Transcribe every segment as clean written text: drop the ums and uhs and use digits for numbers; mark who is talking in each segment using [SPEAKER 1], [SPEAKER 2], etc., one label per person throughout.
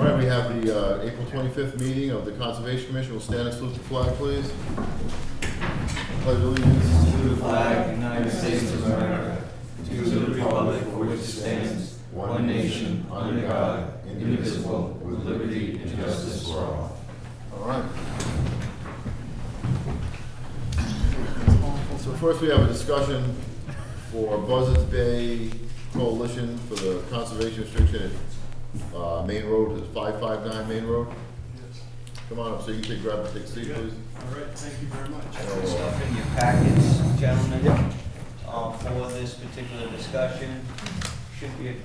[SPEAKER 1] All right, we have the April 25th meeting of the Conservation Commission. We'll stand and salute the flag, please. Pledge allegiance to the flag,
[SPEAKER 2] United States of America, to the republic for which it stands, one nation, under God, indivisible, with liberty and justice for all.
[SPEAKER 1] All right. So first we have a discussion for Buzzards Bay Coalition for the conservation restriction at Main Road, is 559 Main Road. Come on up so you can take a seat, please.
[SPEAKER 3] All right, thank you very much.
[SPEAKER 2] Put stuff in your packets, gentlemen, for this particular discussion. Should be a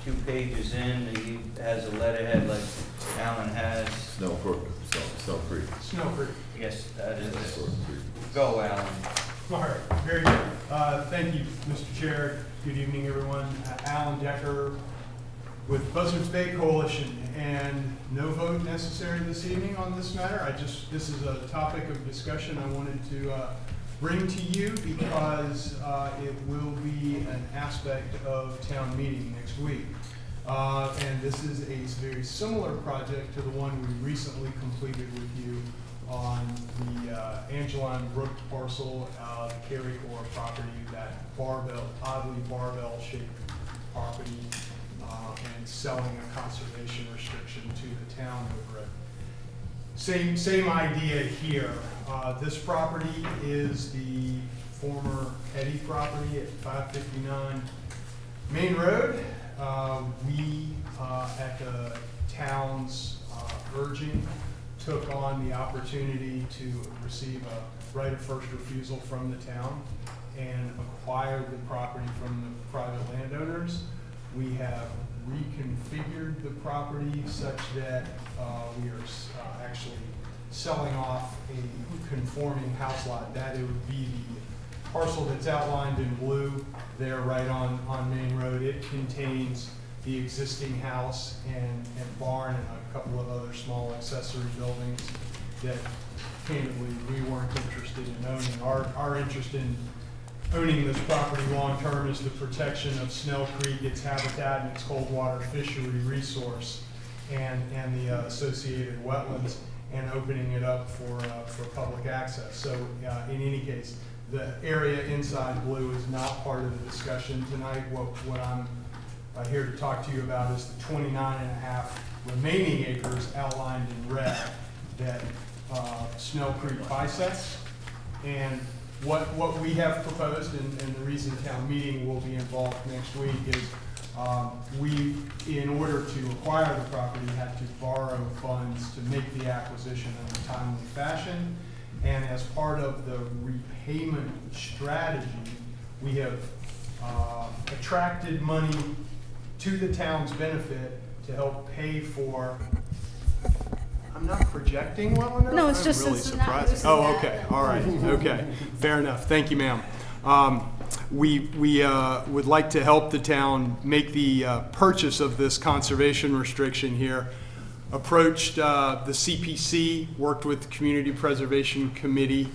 [SPEAKER 2] few pages in. He has a letterhead like Alan has.
[SPEAKER 1] Snow Creek.
[SPEAKER 3] Snow Creek.
[SPEAKER 2] Yes, that is
[SPEAKER 1] Snow
[SPEAKER 2] it.
[SPEAKER 1] Creek.
[SPEAKER 2] Go, Alan.
[SPEAKER 3] All right, very good. Thank you, Mr. Chair. Good evening, everyone. Alan Decker with Buzzards Bay Coalition, and no vote necessary this evening on this matter. This is a topic of discussion I wanted to bring to you because it will be an aspect of town meeting next week. And this is a very similar project to the one we recently completed with you on the Angeline Brook parcel, the Cary Core property, that oddly barbell-shaped property, and selling a conservation restriction to the town over it. Same idea here. This property is the former Eddy property at 559 Main Road. We, at the town's urging, took on the opportunity to receive a right of first refusal from the town and acquired the property from the private landowners. We have reconfigured the property such that we are actually selling off a conforming house lot. That it would be the parcel that's outlined in blue there right on Main Road. It contains the existing house and barn and a couple of other small accessory buildings that candidly we weren't interested in owning. Our interest in owning this property long-term is the protection of Snell Creek, its habitat, and its cold water fishery resource, and the associated wetlands, and opening it up for public access. So in any case, the area inside blue is not part of the discussion tonight. What I'm here to talk to you about is the 29.5 remaining acres outlined in red that Snell Creek bisects. And what we have proposed, and the reason town meeting will be involved next week, is we, in order to acquire the property, had to borrow funds to make the acquisition in a timely fashion. And as part of the repayment strategy, we have attracted money to the town's benefit to help pay for. I'm not projecting well enough?
[SPEAKER 4] No, it's just
[SPEAKER 3] I'm really
[SPEAKER 4] it's not
[SPEAKER 3] surprised.
[SPEAKER 4] using
[SPEAKER 3] Oh,
[SPEAKER 4] that.
[SPEAKER 3] okay, all right, okay, fair enough. Thank you, ma'am. We would like to help the town make the purchase of this conservation restriction here. Approached the CPC, worked with the Community Preservation Committee,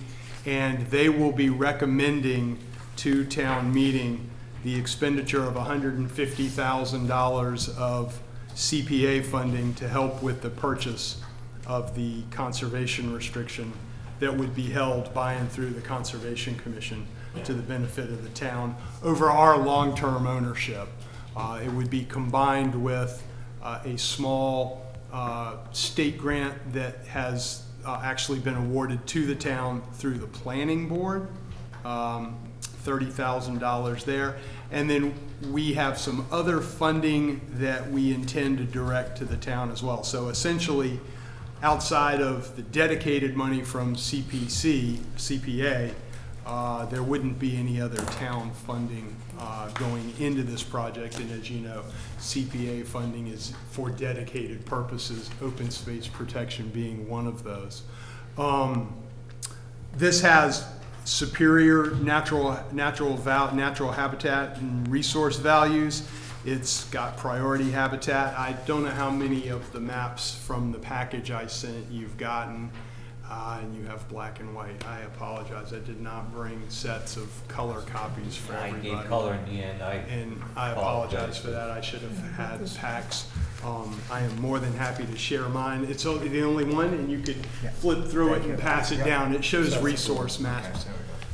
[SPEAKER 3] and they will be recommending to town meeting the expenditure of $150,000 of CPA funding to help with the purchase of the conservation restriction that would be held by and through the Conservation Commission to the benefit of the town over our long-term ownership. It would be combined with a small state grant that has actually been awarded to the town through the planning board, $30,000 there. And then we have some other funding that we intend to direct to the town as well. So essentially, outside of the dedicated money from CPA, there wouldn't be any other town funding going into this project. And as you know, CPA funding is for dedicated purposes, open space protection being one of those. This has superior natural habitat and resource values. It's got priority habitat. I don't know how many of the maps from the package I sent you've gotten, and you have black and white. I apologize. I did not bring sets of color copies for
[SPEAKER 2] I
[SPEAKER 3] everybody.
[SPEAKER 2] gave color in the end.
[SPEAKER 3] And I apologize for that. I should have had packs. I am more than happy to share mine. It's the only one, and you could flip through it and pass it down. It shows resource maps.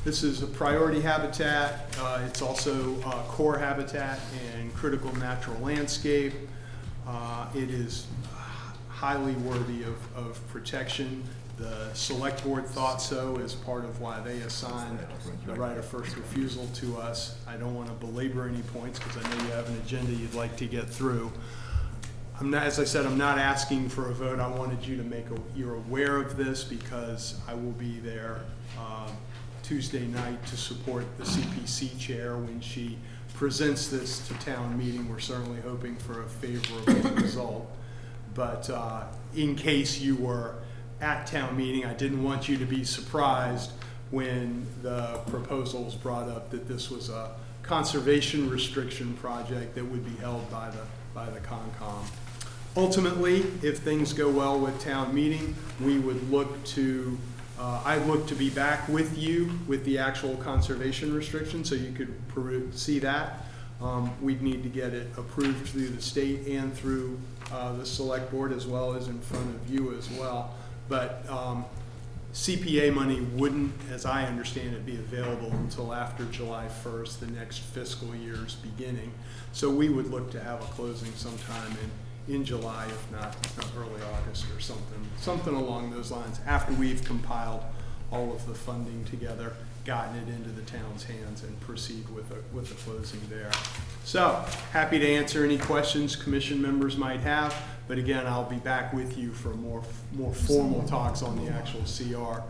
[SPEAKER 3] This is a priority habitat. It's also core habitat and critical natural landscape. It is highly worthy of protection. The select board thought so as part of why they assigned the right of first refusal to us. I don't want to belabor any points because I know you have an agenda you'd like to get through. I'm not, as I said, I'm not asking for a vote. I wanted you to you're aware of this because I will be there Tuesday night to support the CPC chair when she presents this to town meeting. We're certainly hoping for a favorable result. But in case you were at town meeting, I didn't want you to be surprised when the proposal was brought up that this was a conservation restriction project that would be held by the Concom. Ultimately, if things go well with town meeting, we would look to, I look to be back with you with the actual conservation restriction so you could see that. We'd need to get it approved through the state and through the select board as well as in front of you as well. But CPA money wouldn't, as I understand it, be available until after July 1st, the next fiscal year's beginning. So we would look to have a closing sometime in July, if not early August or something along those lines, after we've compiled all of the funding together, gotten it into the town's hands, and proceed with the closing there. So, happy to answer any questions commission members might have, but again, I'll be back with you for more formal talks on the actual CR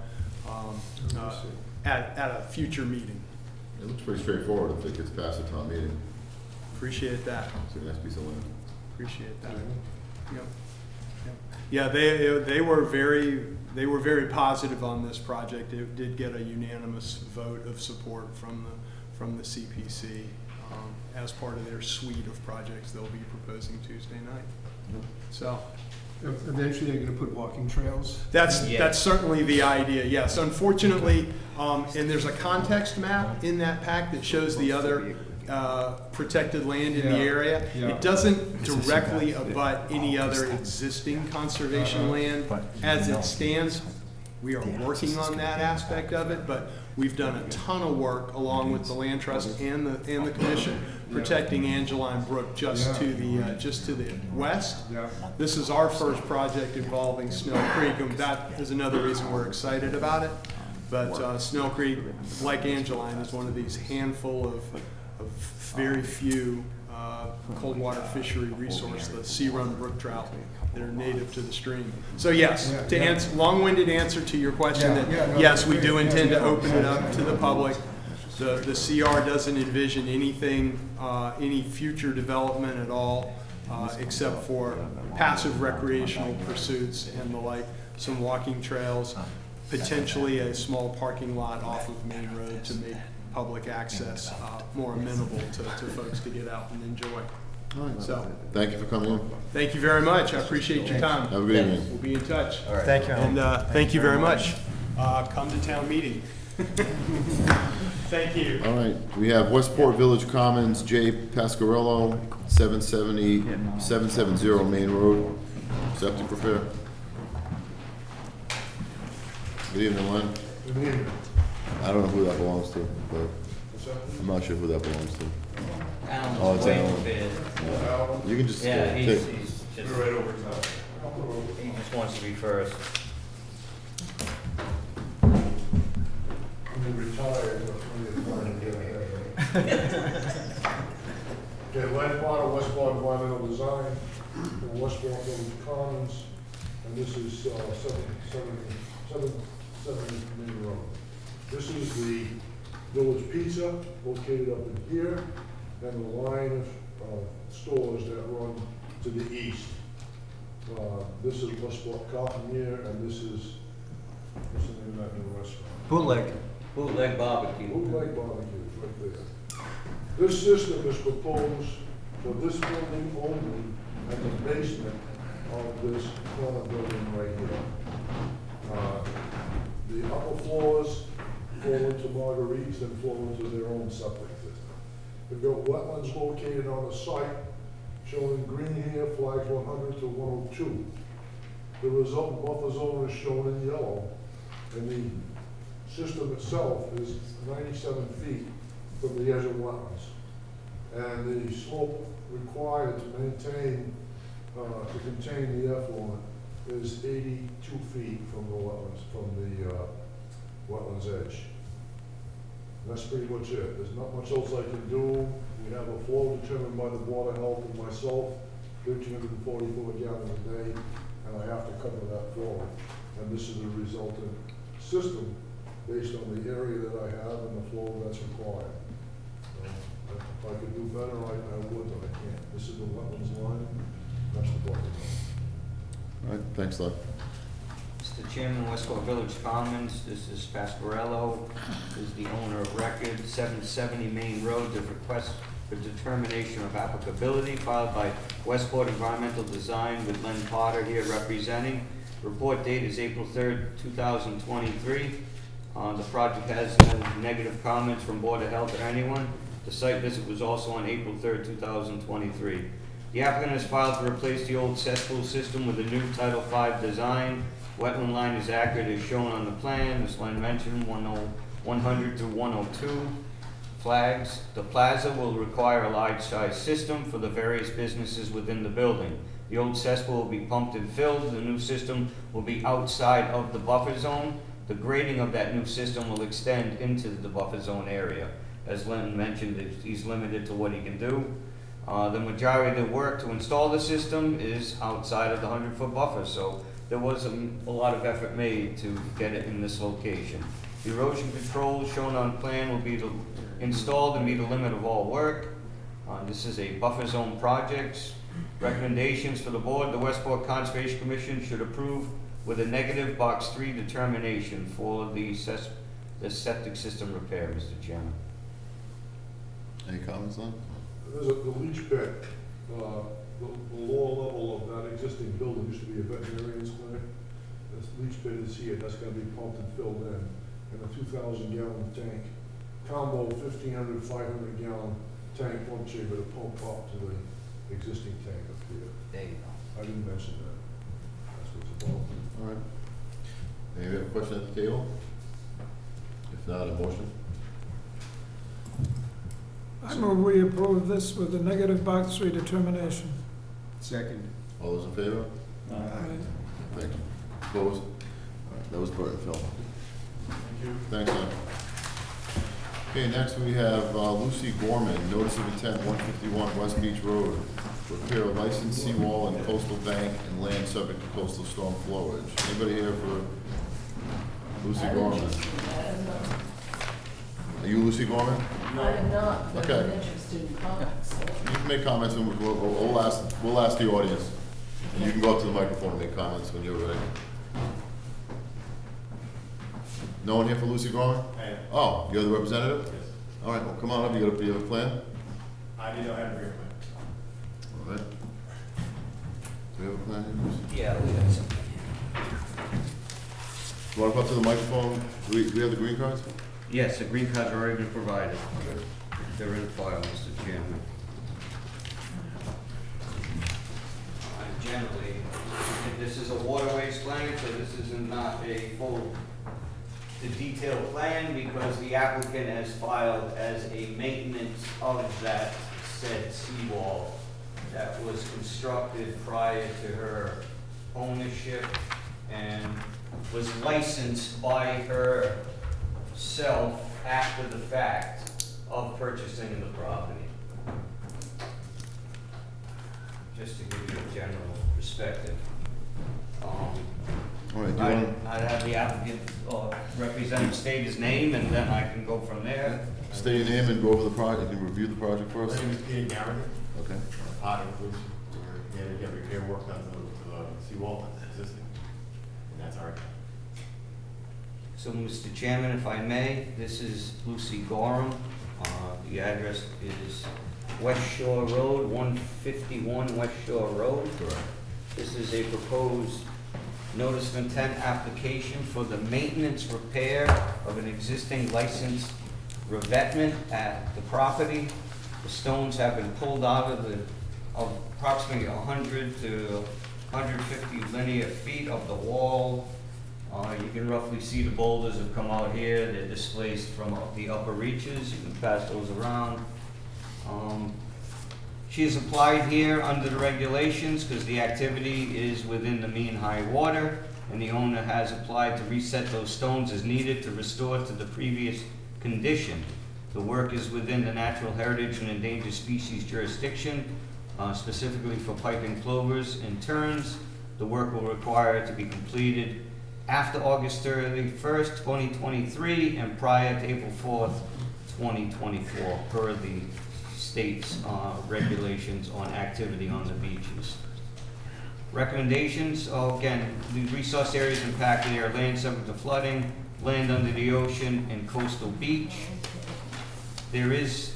[SPEAKER 3] at a future meeting.
[SPEAKER 1] It looks pretty straightforward if it gets past the town meeting.
[SPEAKER 3] Appreciate that.
[SPEAKER 1] It's a nice piece of land.
[SPEAKER 3] Appreciate that. Yep. Yeah, they were very positive on this project. It did get a unanimous vote of support from the CPC as part of their suite of projects they'll be proposing Tuesday night. So
[SPEAKER 4] eventually they're gonna put walking trails?
[SPEAKER 3] that's certainly the idea, yes. Unfortunately, and there's a context map in that pack that shows the other protected land in the area.
[SPEAKER 4] Yeah.
[SPEAKER 3] It doesn't directly abut any other existing conservation land. As it stands, we are working on that aspect of it, but we've done a ton of work along with the Land Trust and the Commission protecting Angeline Brook just to the west.
[SPEAKER 4] Yeah.
[SPEAKER 3] This is our first project involving Snell Creek, and that is another reason we're excited about it. But Snell Creek, like Angeline, is one of these handful of very few cold water fishery resource, the sea run brook trout, that are native to the stream. So yes, to answer, long-winded answer to your question, yes, we do intend to open it up to the public. The CR doesn't envision anything, any future development at all, except for passive recreational pursuits and the like, some walking trails, potentially a small parking lot off of Main Road to make public access more amenable to folks to get out and enjoy. So,
[SPEAKER 1] Thank you for coming in.
[SPEAKER 3] thank you very much. I appreciate your time.
[SPEAKER 1] Have a good evening.
[SPEAKER 3] We'll be in touch.
[SPEAKER 2] All right.
[SPEAKER 5] Thank you.
[SPEAKER 3] And thank you very much. Come to town meeting. Thank you.
[SPEAKER 1] All right, we have Westport Village Commons, Jay Pasquarello, 770 Main Road, septic repair. Good evening, Len.
[SPEAKER 4] Good evening.
[SPEAKER 1] I don't know who that belongs to, but
[SPEAKER 4] What's that?
[SPEAKER 1] I'm not sure who that belongs to.
[SPEAKER 2] Alan's
[SPEAKER 1] Oh, it's
[SPEAKER 2] waiting
[SPEAKER 1] Alan.
[SPEAKER 2] for it.
[SPEAKER 1] You can just
[SPEAKER 2] Yeah,
[SPEAKER 1] take.
[SPEAKER 2] he's just,
[SPEAKER 4] Right over top.
[SPEAKER 2] he just wants to be first.
[SPEAKER 4] I'm retired. Okay, Len Potter, Westport Environmental Design, and Westport Village Commons, and this is 770 Main Road. This is the Village Pizza located up in here, and the line of stores that run to the east. This is Westport Cotton here, and this is, what's the name of that new restaurant?
[SPEAKER 2] Bootleg barbecue.
[SPEAKER 4] Bootleg barbecue, right there. This system is proposed for this building only and the basement of this corner building right here. The upper floors flow into Marguerite's and flow into their own septic system. We've got wetlands located on the site shown in green here, flags 100 to 102. The result buffer zone is shown in yellow, and the system itself is 97 feet from the edge of wetlands. And the slope required to maintain, to contain the effluent is 82 feet from the wetlands, wetlands edge. And that's pretty much it. There's not much else I can do. We have a flow determined by the Board of Health and myself, 1,344 gallons a day, and I have to cover that flow. And this is a resultant system based on the area that I have and the flow that's required. So, if I could do better, I would, but I can't. This is the wetlands line, that's the buffer zone.
[SPEAKER 1] All right, thanks, Doug.
[SPEAKER 2] Mr. Chairman, Westport Village Commons, this is Pasquarello, is the owner of record, 770 Main Road, the request for determination of applicability filed by Westport Environmental Design with Len Potter here representing. Report date is April 3rd, 2023. The project has no negative comments from Board of Health or anyone. The site visit was also on April 3rd, 2023. The applicant has filed to replace the old cesspool system with a new Title V design. Wetland line is accurate as shown on the plan. As Len mentioned, 100 through 102. Flags. The plaza will require a large size system for the various businesses within the building. The old cesspool will be pumped and filled. The new system will be outside of the buffer zone. The grading of that new system will extend into the buffer zone area. As Len mentioned, he's limited to what he can do. The majority of the work to install the system is outside of the 100-foot buffer, so there was a lot of effort made to get it in this location. The erosion control shown on plan will be installed to meet the limit of all work. This is a buffer zone project. Recommendations for the board: the Westport Conservation Commission should approve with a negative box 3 determination for the septic system repair, Mr. Chairman.
[SPEAKER 1] Any comments on?
[SPEAKER 4] There's the leach pit, the lower level of that existing building used to be a veterinarian's clinic. This leach pit is here, that's gonna be pumped and filled in a 2,000-gallon tank. Combo 1,500, 500-gallon tank pump chamber to pump up to the existing tank up here.
[SPEAKER 2] There you go.
[SPEAKER 4] I didn't mention that. That's what it's about.
[SPEAKER 1] All right. Any other question at the table? If not, a motion?
[SPEAKER 5] I move we approve this with a negative box 3 determination.
[SPEAKER 3] Second.
[SPEAKER 1] All those in favor?
[SPEAKER 5] Aye.
[SPEAKER 1] Thanks. Opposed? All right, that was Burton Phil.
[SPEAKER 3] Thank you.
[SPEAKER 1] Thanks, Len. Okay, next we have Lucy Gorman, notice of intent, 151 West Beach Road. Repair a licensed seawall and coastal bank and land subject to coastal storm flowage. Anybody here for Lucy Gorman? Are you Lucy Gorman?
[SPEAKER 6] I am not, but I'm
[SPEAKER 1] Okay.
[SPEAKER 6] interested in comics.
[SPEAKER 1] You can make comments and we'll ask the audience. And you can go up to the microphone and make comments when you're ready. No one here for Lucy Gorman?
[SPEAKER 7] I am.
[SPEAKER 1] Oh, you're the representative?
[SPEAKER 7] Yes.
[SPEAKER 1] All right, well, come on up, you have a plan?
[SPEAKER 7] I do not have a beer plan.
[SPEAKER 1] All right. Do we have a plan here, Lucy?
[SPEAKER 2] Yeah, we got something.
[SPEAKER 1] You want to come up to the microphone? Do we have the green cards?
[SPEAKER 2] Yes, the green cards are already been provided. They're in the file, Mr. Chairman. Generally, this is a waterways plan, so this is not a full, the detailed plan because the applicant has filed as a maintenance of that said seawall that was constructed prior to her ownership and was licensed by herself after the fact of purchasing the property. Just to give you a general perspective.
[SPEAKER 1] All right, do you want
[SPEAKER 2] I'd have the applicant representative state his name and then I can go from there.
[SPEAKER 1] to state your name and go over the project, and review the project for
[SPEAKER 7] My
[SPEAKER 1] us?
[SPEAKER 7] name is Peter Garrett,
[SPEAKER 1] Okay.
[SPEAKER 7] part of which we're here to get repair work done to the seawall that's existing. And that's our,
[SPEAKER 2] So, Mr. Chairman, if I may, this is Lucy Gorham. The address is West Shore Road, 151 West Shore Road.
[SPEAKER 1] Correct.
[SPEAKER 2] This is a proposed notice of intent application for the maintenance repair of an existing licensed revetment at the property. The stones have been pulled out of the of approximately 100 to 150 linear feet of the wall. You can roughly see the boulders have come out here. They're displaced from the upper reaches. You can pass those around. She has applied here under the regulations because the activity is within the mean high water, and the owner has applied to reset those stones as needed to restore to the previous condition. The work is within the Natural Heritage and Endangered Species jurisdiction, specifically for piping plovers and terns. The work will require it to be completed after August 31st, 2023, and prior to April 4th, 2024, per the state's regulations on activity on the beaches. Recommendations, again, the resource areas impacted are land subject to flooding, land under the ocean, and coastal beach. There is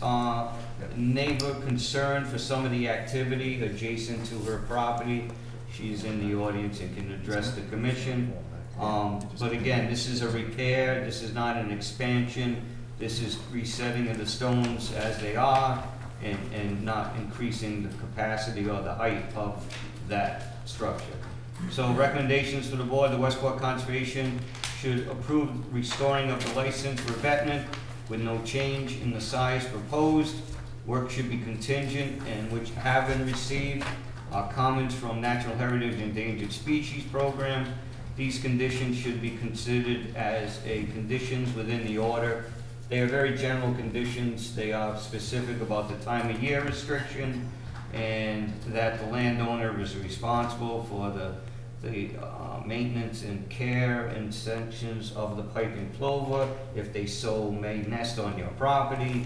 [SPEAKER 2] neighbor concern for some of the activity adjacent to her property. She's in the audience and can address the commission. But again, this is a repair, this is not an expansion, this is resetting of the stones as they are and not increasing the capacity or the height of that structure. So recommendations for the board, the Westport Conservation should approve restoring of the licensed revetment with no change in the size proposed. Work should be contingent and which have been received comments from Natural Heritage and Endangered Species Program. These conditions should be considered as conditions within the order. They are very general conditions. They are specific about the time of year restriction and that the landowner is responsible for the maintenance and care and sections of the piping plover, if they so may nest on your property.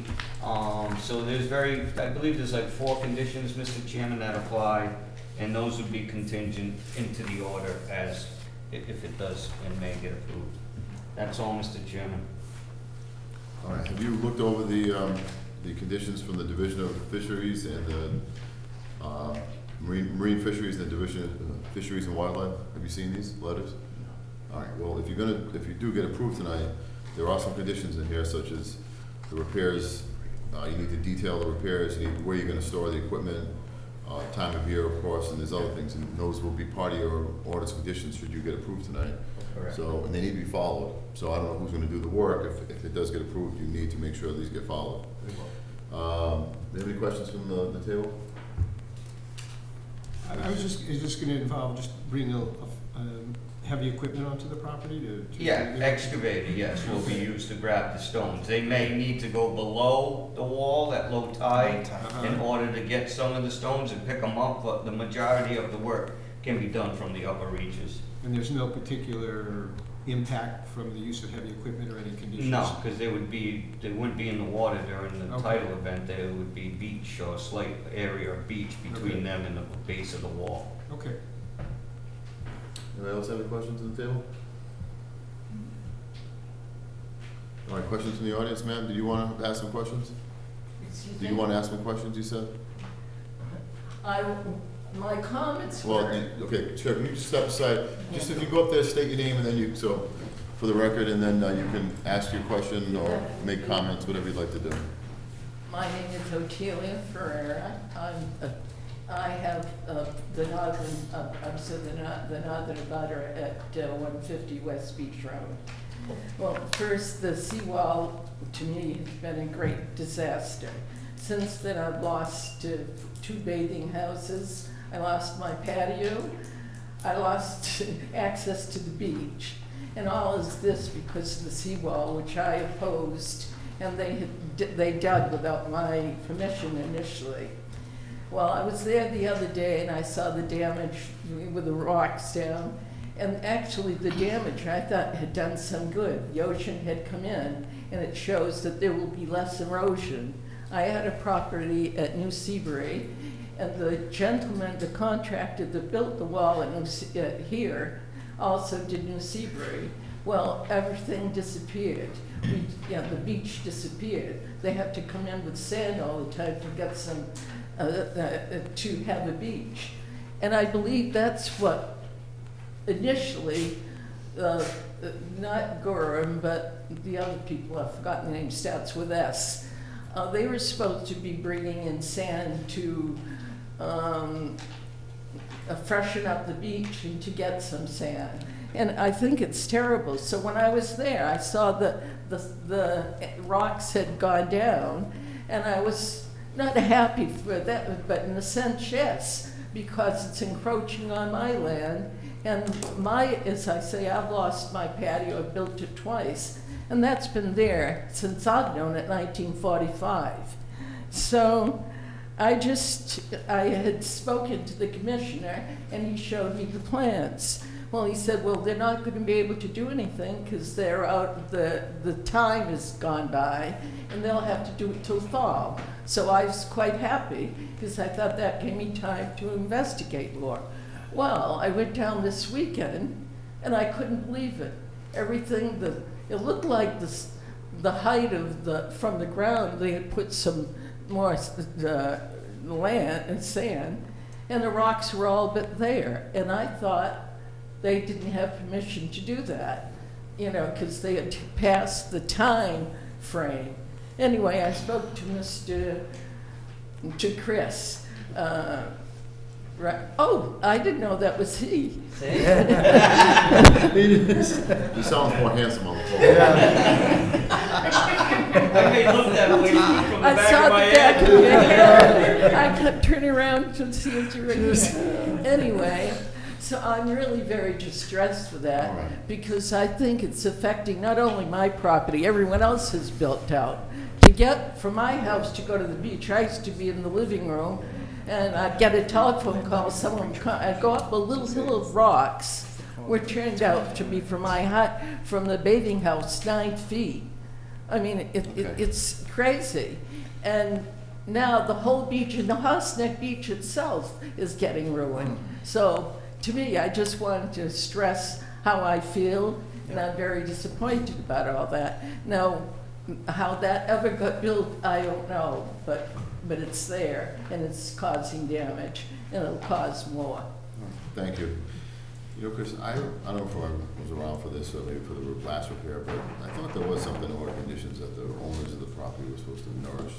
[SPEAKER 2] So there's I believe there's like 4 conditions, Mr. Chairman, that apply, and those would be contingent into the order as if it does and may get approved. That's all, Mr. Chairman.
[SPEAKER 1] All right, have you looked over the conditions from the Division of Fisheries and the Marine Fisheries and the Division of Fisheries and Wildlife? Have you seen these letters? All right, well, if you do get approved tonight, there are some conditions in here such as the repairs, you need to detail the repairs, you need where you're gonna store the equipment, time of year, of course, and there's other things, and those will be part of your orders conditions should you get approved tonight.
[SPEAKER 2] Correct.
[SPEAKER 1] So, and they need to be followed. So I don't know who's gonna do the work. If it does get approved, you need to make sure these get followed. Do you have any questions from the table?
[SPEAKER 8] Is this gonna involve just bringing heavy equipment onto the property to?
[SPEAKER 2] Yeah, excavator, yes, will be used to grab the stones. They may need to go below the wall at low tide in order to get some of the stones and pick them up, but the majority of the work can be done from the upper reaches.
[SPEAKER 8] And there's no particular impact from the use of heavy equipment or any conditions?
[SPEAKER 2] No, because they wouldn't be in the water during the
[SPEAKER 8] Okay.
[SPEAKER 2] tidal event. There would be beach or a slight area of beach between
[SPEAKER 8] Okay.
[SPEAKER 2] them and the base of the wall.
[SPEAKER 8] Okay.
[SPEAKER 1] Anybody else have any questions on the table? All right, questions from the audience, ma'am? Did you want to ask some questions?
[SPEAKER 6] Excuse
[SPEAKER 1] Do
[SPEAKER 6] me?
[SPEAKER 1] you want to ask some questions, you said?
[SPEAKER 6] My comments
[SPEAKER 1] Well,
[SPEAKER 6] were,
[SPEAKER 1] okay, Chair, can you just step aside? Just if you go up there, state your name, and then for the record, and then you can ask your question or make comments, whatever you'd like to do.
[SPEAKER 6] my name is Otelia Ferreira. I have the northern, I'm so the northern butter at 150 West Beach Road. Well, first, the seawall to me has been a great disaster. Since then, I've lost 2 bathing houses. I lost my patio. I lost access to the beach. And all is this because of the seawall, which I opposed, and they dug without my permission initially. Well, I was there the other day and I saw the damage with the rocks down. And actually the damage I thought had done some good. The ocean had come in and it shows that there will be less erosion. I had a property at New Seabury and the gentleman, the contractor that built the wall at here also did New Seabury. Well, everything disappeared. The beach disappeared. They have to come in with sand all the time to get some to have a beach. And I believe that's what initially, not Gorham, but the other people, I've forgotten the name, starts with S. They were supposed to be bringing in sand to freshen up the beach and to get some sand. And I think it's terrible. So when I was there, I saw the rocks had gone down, and I was not happy for that, but in a sense, yes, because it's encroaching on my land. And as I say, I've lost my patio, I've built it twice, and that's been there since I've known it, 1945. So I had spoken to the commissioner, and he showed me the plans. Well, he said, well, they're not going to be able to do anything because they're out, the time has gone by, and they'll have to do it till fall. So I was quite happy because I thought that gave me time to investigate more. Well, I went down this weekend, and I couldn't believe it. Everything, it looked like the height of from the ground, they had put some more land and sand, and the rocks were all but there. And I thought they didn't have permission to do that, because they had passed the time frame. Anyway, I spoke to Chris. Right. Oh, I didn't know that was he.
[SPEAKER 1] He sounds more handsome on the phone.
[SPEAKER 2] I may look that way from the
[SPEAKER 6] I
[SPEAKER 2] back
[SPEAKER 6] saw
[SPEAKER 2] of
[SPEAKER 6] the
[SPEAKER 2] my
[SPEAKER 6] back of
[SPEAKER 2] head.
[SPEAKER 6] your head. I kept turning around to see if you were here. Anyway, so I'm really very distressed for that,
[SPEAKER 1] All right.
[SPEAKER 6] because I think it's affecting not only my property, everyone else has built out. To get from my house to go to the beach, I used to be in the living room, and I'd get a telephone call, I'd go up a little hill of rocks, which turned out to be from the bathing house, 9 feet. I mean, it's crazy. And now the whole beach, and the Horse Neck Beach itself is getting ruined. So to me, I just wanted to stress how I feel, and I'm very disappointed about all that. Now, how that ever got built, I don't know, but it's there, and it's causing damage, and it'll cause more.
[SPEAKER 1] Thank you. Chris, I don't know if I was around for this, or maybe for the last repair, but I thought there was something in order conditions that the owners of the property were supposed to nourish.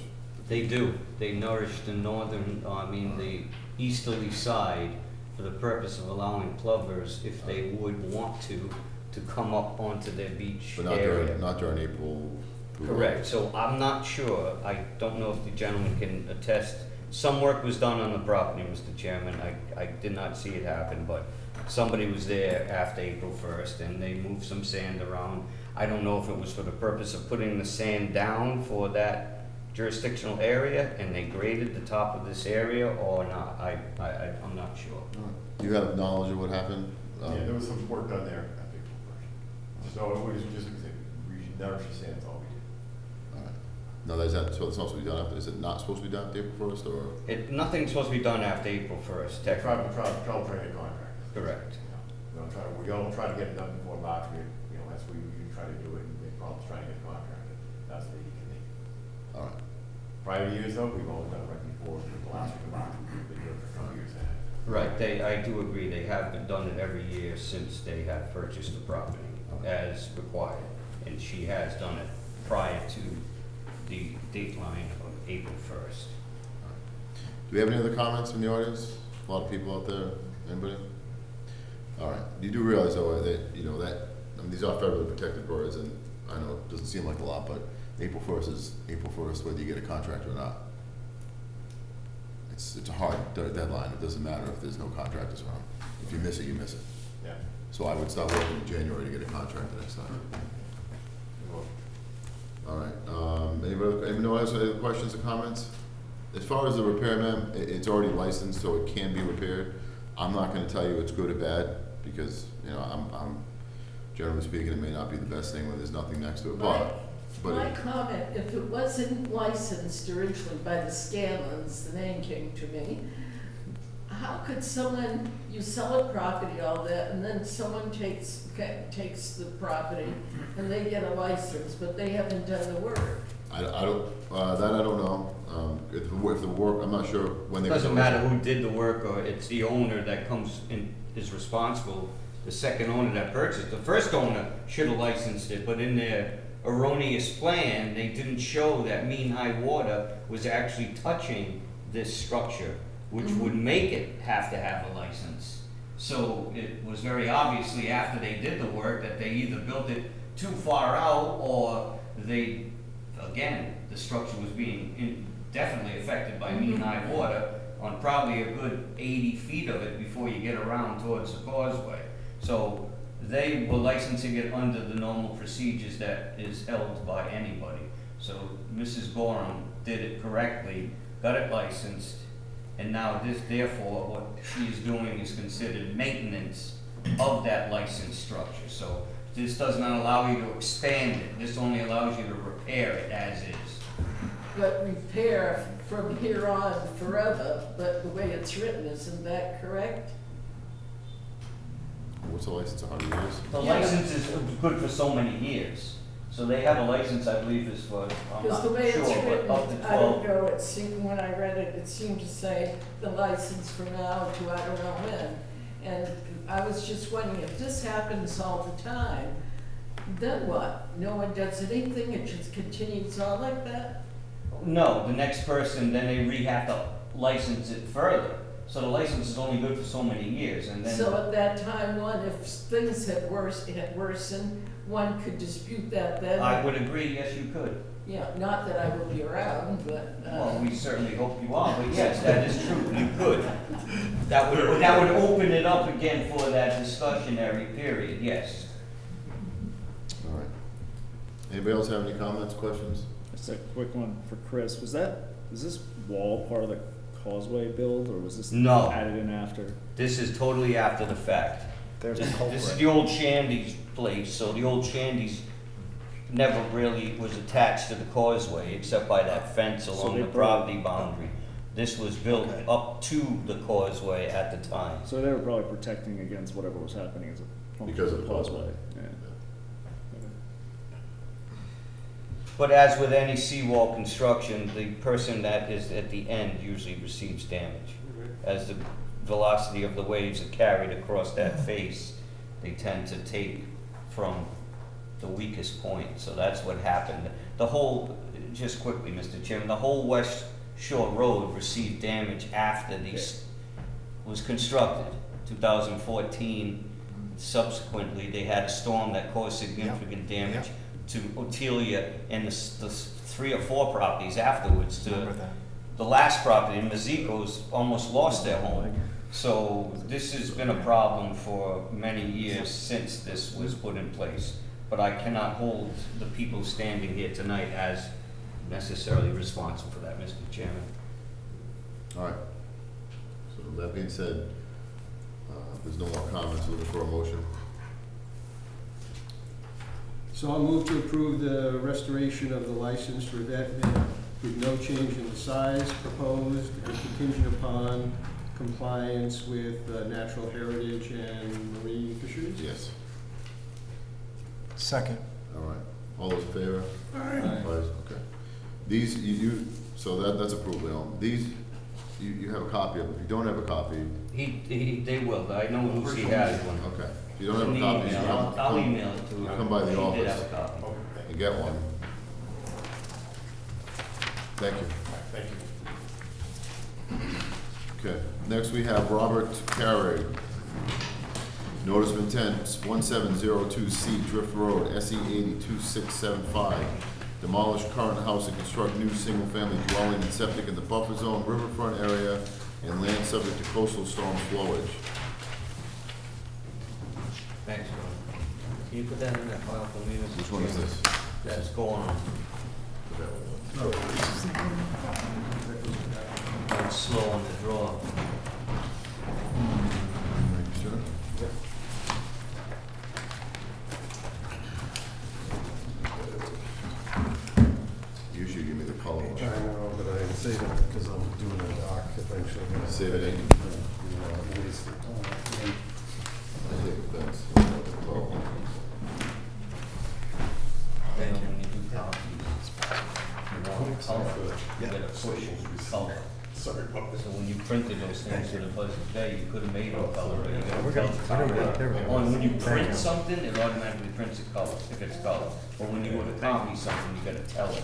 [SPEAKER 2] They do. They nourish the the easterly side for the purpose of allowing plovers, if they would want to come up onto their beach
[SPEAKER 1] But
[SPEAKER 2] area.
[SPEAKER 1] not during April.
[SPEAKER 2] Correct. So I'm not sure. I don't know if the gentleman can attest. Some work was done on the property, Mr. Chairman. I did not see it happen, but somebody was there after April 1st, and they moved some sand around. I don't know if it was for the purpose of putting the sand down for that jurisdictional area, and they graded the top of this area or not. I'm not sure.
[SPEAKER 1] Do you have knowledge of what happened?
[SPEAKER 7] Yeah, there was some work done there at April 1st. So it was just, we should nourish the sand, that's all we did.
[SPEAKER 1] All right. No, so it's not supposed to be done after, is it not supposed to be done after April 1st, or?
[SPEAKER 2] Nothing's supposed to be done after April 1st, technically.
[SPEAKER 7] Trouble training contractors.
[SPEAKER 2] Correct.
[SPEAKER 7] We don't try to get it done before March, that's where you try to do it, and make problems trying to get contracted. That's the unique.
[SPEAKER 1] All right.
[SPEAKER 7] Prior years though, we've always done it right before the last week of March, we've been doing it for a couple years ahead.
[SPEAKER 2] Right, I do agree, they have done it every year since they have purchased the property as required. And she has done it prior to the date line of April 1st.
[SPEAKER 1] Do we have any other comments from the audience? A lot of people out there, anybody? All right, you do realize though that, these are federally protected birds, and I know it doesn't seem like a lot, but April 1st is April 1st, whether you get a contract or not. It's a hard deadline. It doesn't matter if there's no contractors around. If you miss it, you miss it.
[SPEAKER 7] Yeah.
[SPEAKER 1] So I would start working in January to get a contract the next time. All right, anyone else have any questions or comments? As far as the repairman, it's already licensed, so it can be repaired. I'm not gonna tell you it's good or bad, because, I'm generally speaking, it may not be the best thing when there's nothing next to it, but
[SPEAKER 6] My comment, if it wasn't licensed originally by the Scanlons, the name came to me, how could someone, you sell a property, all that, and then someone takes the property and they get a license, but they haven't done the work?
[SPEAKER 1] I don't know. If the work, I'm not sure when they.
[SPEAKER 2] Doesn't matter who did the work, or it's the owner that comes in, is responsible, the second owner that purchased. The first owner should have licensed it, but in their erroneous plan, they didn't show that mean high water was actually touching this structure which would make it have to have a license. So it was very obviously after they did the work that they either built it too far out or they, again, the structure was being definitely affected by mean high water on probably a good 80 feet of it before you get around towards the causeway. So they were licensing it under the normal procedures that is held by anybody. So Mrs. Gorham did it correctly, got it licensed, and now this, therefore, what she is doing is considered maintenance of that licensed structure. So this does not allow you to expand it, this only allows you to repair it as is.
[SPEAKER 6] But repair from here on forever, but the way it's written, isn't that correct?
[SPEAKER 1] What's the license, 100 years?
[SPEAKER 2] The
[SPEAKER 6] Yeah.
[SPEAKER 2] license is good for so many years. So they have a license, I believe, is for, I'm
[SPEAKER 6] Because
[SPEAKER 2] not
[SPEAKER 6] the way it's
[SPEAKER 2] sure,
[SPEAKER 6] written,
[SPEAKER 2] but up to
[SPEAKER 6] I don't
[SPEAKER 2] 12.
[SPEAKER 6] know, it seemed, when I read it, it seemed to say the license from now to I don't know when. And I was just wondering, if this happens all the time, then what? No one does anything, it just continues on like that?
[SPEAKER 2] No, the next person, then they have to license it further. So the license is only good for so many years, and then.
[SPEAKER 6] So at that time, if things had worsened, one could dispute that then?
[SPEAKER 2] I would agree, yes, you could.
[SPEAKER 6] Yeah, not that I will be around, but,
[SPEAKER 2] Well, we certainly hope you are, but yes, that is true, you could. That would open it up again for that discussionary period, yes.
[SPEAKER 1] All right. Anybody else have any comments, questions?
[SPEAKER 9] Just a quick one for Chris. Is this wall part of the causeway build, or was this
[SPEAKER 2] No.
[SPEAKER 9] added in after?
[SPEAKER 2] This is totally after the fact.
[SPEAKER 9] There's a
[SPEAKER 2] This is
[SPEAKER 9] culprit.
[SPEAKER 2] the old Shandy's place, so the old Shandy's never really was attached to the causeway, except by that fence
[SPEAKER 9] So
[SPEAKER 2] along
[SPEAKER 9] they
[SPEAKER 2] the
[SPEAKER 9] brought-
[SPEAKER 2] property boundary. This was built up to the causeway at the time.
[SPEAKER 9] So they were probably protecting against whatever was happening as a function
[SPEAKER 1] Because of
[SPEAKER 9] of
[SPEAKER 1] the causeway.
[SPEAKER 9] Yeah. Okay.
[SPEAKER 2] But as with any seawall construction, the person that is at the end usually receives damage. As the velocity of the waves are carried across that face, they tend to take from the weakest point, so that's what happened. The whole, just quickly, Mr. Chairman, the whole West Shore Road received damage after these was constructed. 2014, subsequently, they had a storm that caused significant damage to Otelia and the 3 or 4 properties afterwards. The last property, Mazico's, almost lost their home. So this has been a problem for many years since this was put in place. But I cannot hold the people standing here tonight as necessarily responsible for that, Mr. Chairman.
[SPEAKER 1] All right. So that being said, if there's no more comments, looking for a motion.
[SPEAKER 8] So I'll move to approve the restoration of the license for vet med with no change in the size proposed and contingent upon compliance with natural heritage and marine fisheries.
[SPEAKER 1] Yes.
[SPEAKER 5] Second.
[SPEAKER 1] All right. All those in favor?
[SPEAKER 5] Aye.
[SPEAKER 1] Opposed? Okay. These, so that's approved, Leon. These, you have a copy of them. If you don't have a copy,
[SPEAKER 2] They will, I know Lucy has one.
[SPEAKER 1] okay. If you don't have a copy, you
[SPEAKER 2] I'll email it to her.
[SPEAKER 1] come by the
[SPEAKER 2] She did
[SPEAKER 1] office.
[SPEAKER 2] have a copy.
[SPEAKER 1] and get one. Thank you.
[SPEAKER 7] Thank you.
[SPEAKER 1] Okay, next we have Robert Carey. Notice of intent, 1702C Drift Road, SE 802675. Demolish current house and construct new single-family dwelling and septic in the buffer zone, riverfront area, and land subject to coastal storm flowage.
[SPEAKER 2] Thanks, Ron. Can you put that in that file for me, Mr.
[SPEAKER 1] Which one is
[SPEAKER 2] Chairman?
[SPEAKER 1] this?
[SPEAKER 2] That's going on. It's slow on the draw.
[SPEAKER 1] Sure. Usually give me the color one.
[SPEAKER 10] I know, but I save it because I'm doing a doc eventually.
[SPEAKER 1] Save it in.
[SPEAKER 10] Waste it.
[SPEAKER 1] I think that's.
[SPEAKER 2] You know, when you do copies, you want color, you gotta push color.
[SPEAKER 10] Sorry about this.
[SPEAKER 2] So when you printed those things for the Pleasant Day, you could have made them color, but you gotta
[SPEAKER 10] We're
[SPEAKER 2] tell
[SPEAKER 10] gonna-
[SPEAKER 2] the color.
[SPEAKER 10] there we go.
[SPEAKER 2] Or when you
[SPEAKER 10] Thank
[SPEAKER 2] print
[SPEAKER 10] you.
[SPEAKER 2] something, it automatically prints a color, if it's color. But when you go to copy something, you gotta tell it.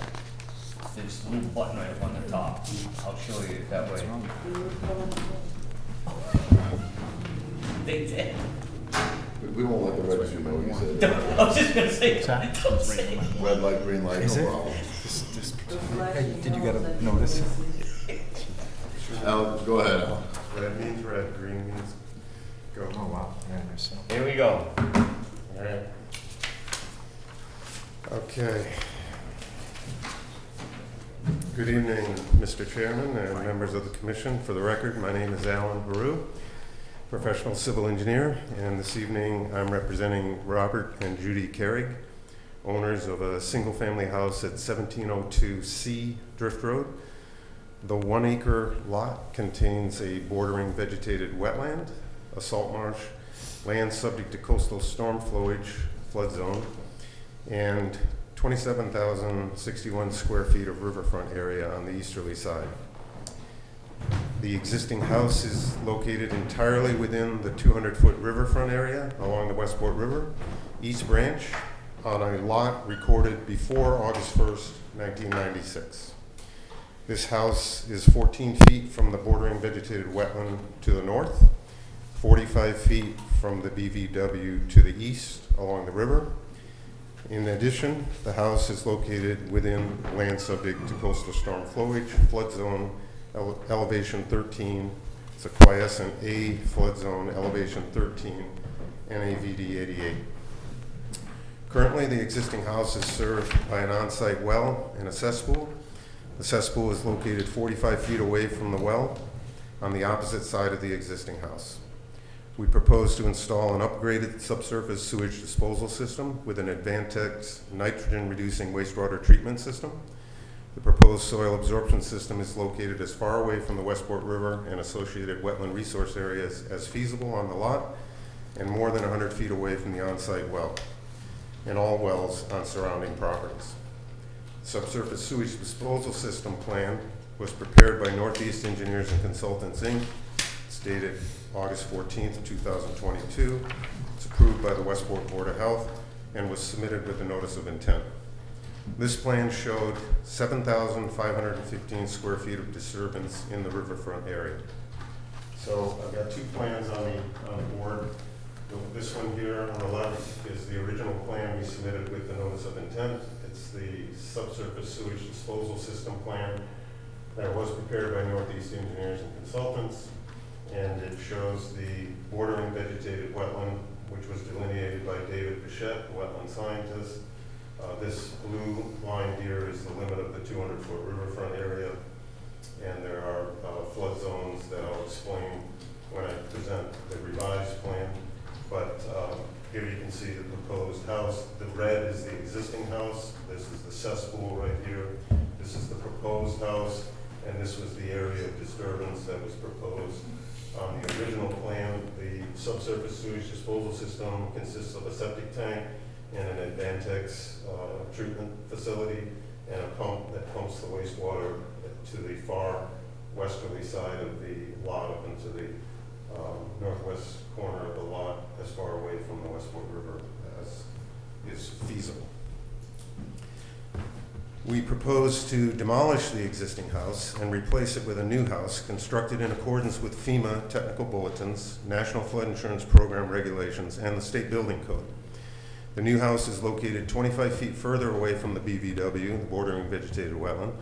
[SPEAKER 2] There's a little button right up on the top. I'll show you it that way. They did.
[SPEAKER 1] We won't let the registry know what you said.
[SPEAKER 2] I was just gonna say, don't say.
[SPEAKER 1] Red light, green light, no problem.
[SPEAKER 10] Hey, did you get a notice?
[SPEAKER 1] Al, go ahead, Al.
[SPEAKER 7] Red means red, green means go.
[SPEAKER 10] Oh, wow. Yeah, there's so.
[SPEAKER 2] Here we go.
[SPEAKER 7] All right. Okay. Good evening, Mr. Chairman and members of the commission. For the record, my name is Alan Baru, professional civil engineer, and this evening I'm representing Robert and Judy Carrig, owners of a single-family house at 1702 C Drift Road. The 1 acre lot contains a bordering vegetated wetland, a salt marsh, land subject to coastal storm flowage, flood zone, and 27,061 square feet of riverfront area on the easterly side. The existing house is located entirely within the 200-foot riverfront area along the Westport River, East Branch, on a lot recorded before August 1st, 1996. This house is 14 feet from the bordering vegetated wetland to the north, 45 feet from the BVW to the east along the river. In addition, the house is located within land subject to coastal storm flowage, flood zone, elevation 13. It's a quiescent A flood zone, elevation 13, NAVD 88. Currently, the existing house is served by an on-site well and a cesspool. The cesspool is located 45 feet away from the well on the opposite side of the existing house. We propose to install an upgraded subsurface sewage disposal system with an Advantex nitrogen-reducing wastewater treatment system. The proposed soil absorption system is located as far away from the Westport River and associated wetland resource areas as feasible on the lot, and more than 100 feet away from the on-site well, and all wells on surrounding properties. The subsurface sewage disposal system plan was prepared by Northeast Engineers and Consultants, Inc. It's dated August 14th, 2022. It's approved by the Westport Board of Health and was submitted with a notice of intent. This plan showed 7,515 square feet of disturbance in the riverfront area. So I've got two plans on the board. This one here on the left is the original plan we submitted with the notice of intent. It's the subsurface sewage disposal system plan that was prepared by Northeast Engineers and Consultants. And it shows the bordering vegetated wetland, which was delineated by David Bichette, the wetland scientist. This blue line here is the limit of the 200-foot riverfront area, and there are flood zones that I'll explain when I present the revised plan. But here you can see the proposed house. The red is the existing house. This is the cesspool right here. This is the proposed house, and this was the area of disturbance that was proposed. On the original plan, the subsurface sewage disposal system consists of a septic tank and an Advantex treatment facility and a pump that pumps the wastewater to the far westerly side of the lot up into the northwest corner of the lot, as far away from the Westport River as is feasible. We propose to demolish the existing house and replace it with a new house constructed in accordance with FEMA technical bulletins, National Flood Insurance Program regulations, and the state building code. The new house is located 25 feet further away from the BVW, the bordering vegetated wetland,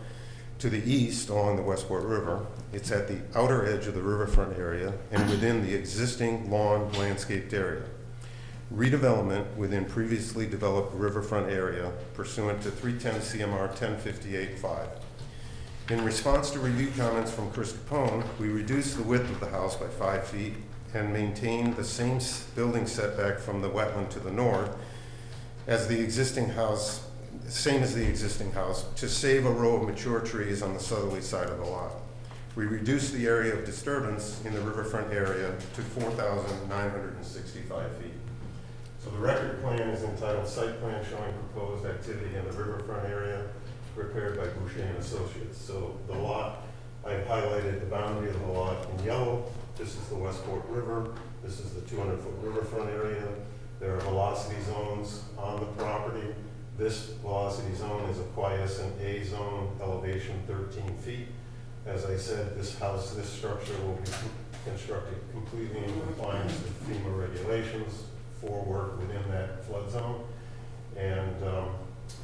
[SPEAKER 7] to the east along the Westport River. It's at the outer edge of the riverfront area and within the existing lawn landscaped area. Redevelopment within previously developed riverfront area pursuant to 310 CMR 1058-5. In response to review comments from Chris Capone, we reduced the width of the house by 5 feet and maintained the same building setback from the wetland to the north as the existing house, same as the existing house, to save a row of mature trees on the southerly side of the lot. We reduced the area of disturbance in the riverfront area to 4,965 feet. So the record plan is entitled Site Plan Showing Proposed Activity in the Riverfront Area, prepared by Boucher and Associates. So the lot, I've highlighted the boundary of the lot in yellow. This is the Westport River. This is the 200-foot riverfront area. There are velocity zones on the property. This velocity zone is a quiescent A zone, elevation 13 feet. As I said, this structure will be constructed completely in compliance with FEMA regulations for work within that flood zone. And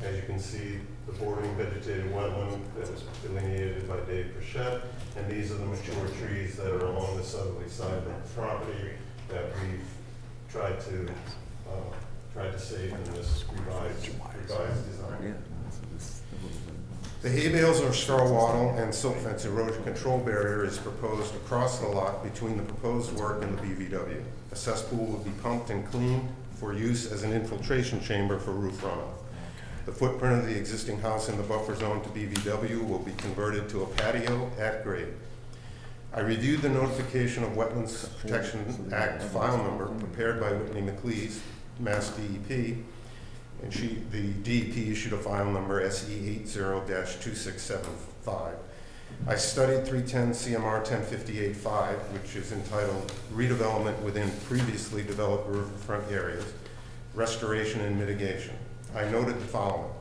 [SPEAKER 7] as you can see, the bordering vegetated wetland that was delineated by Dave Burchett, and these are the mature trees that are along the southerly side of the property that we've tried to save in this revised design. The hay bales or straw wattle and silt fence erosion control barrier is proposed across the lot between the proposed work and the BVW. A cesspool will be pumped and cleaned for use as an infiltration chamber for roof runoff. The footprint of the existing house in the buffer zone to BVW will be converted to a patio at grade. I reviewed the notification of Wetlands Protection Act file number prepared by Whitney McLeese, Mass DEP, and the DEP issued a file number SE80-2675. I studied 310 CMR 1058-5, which is entitled Redevelopment Within Previously Developed Riverfront Areas, Restoration and Mitigation. I noted the following.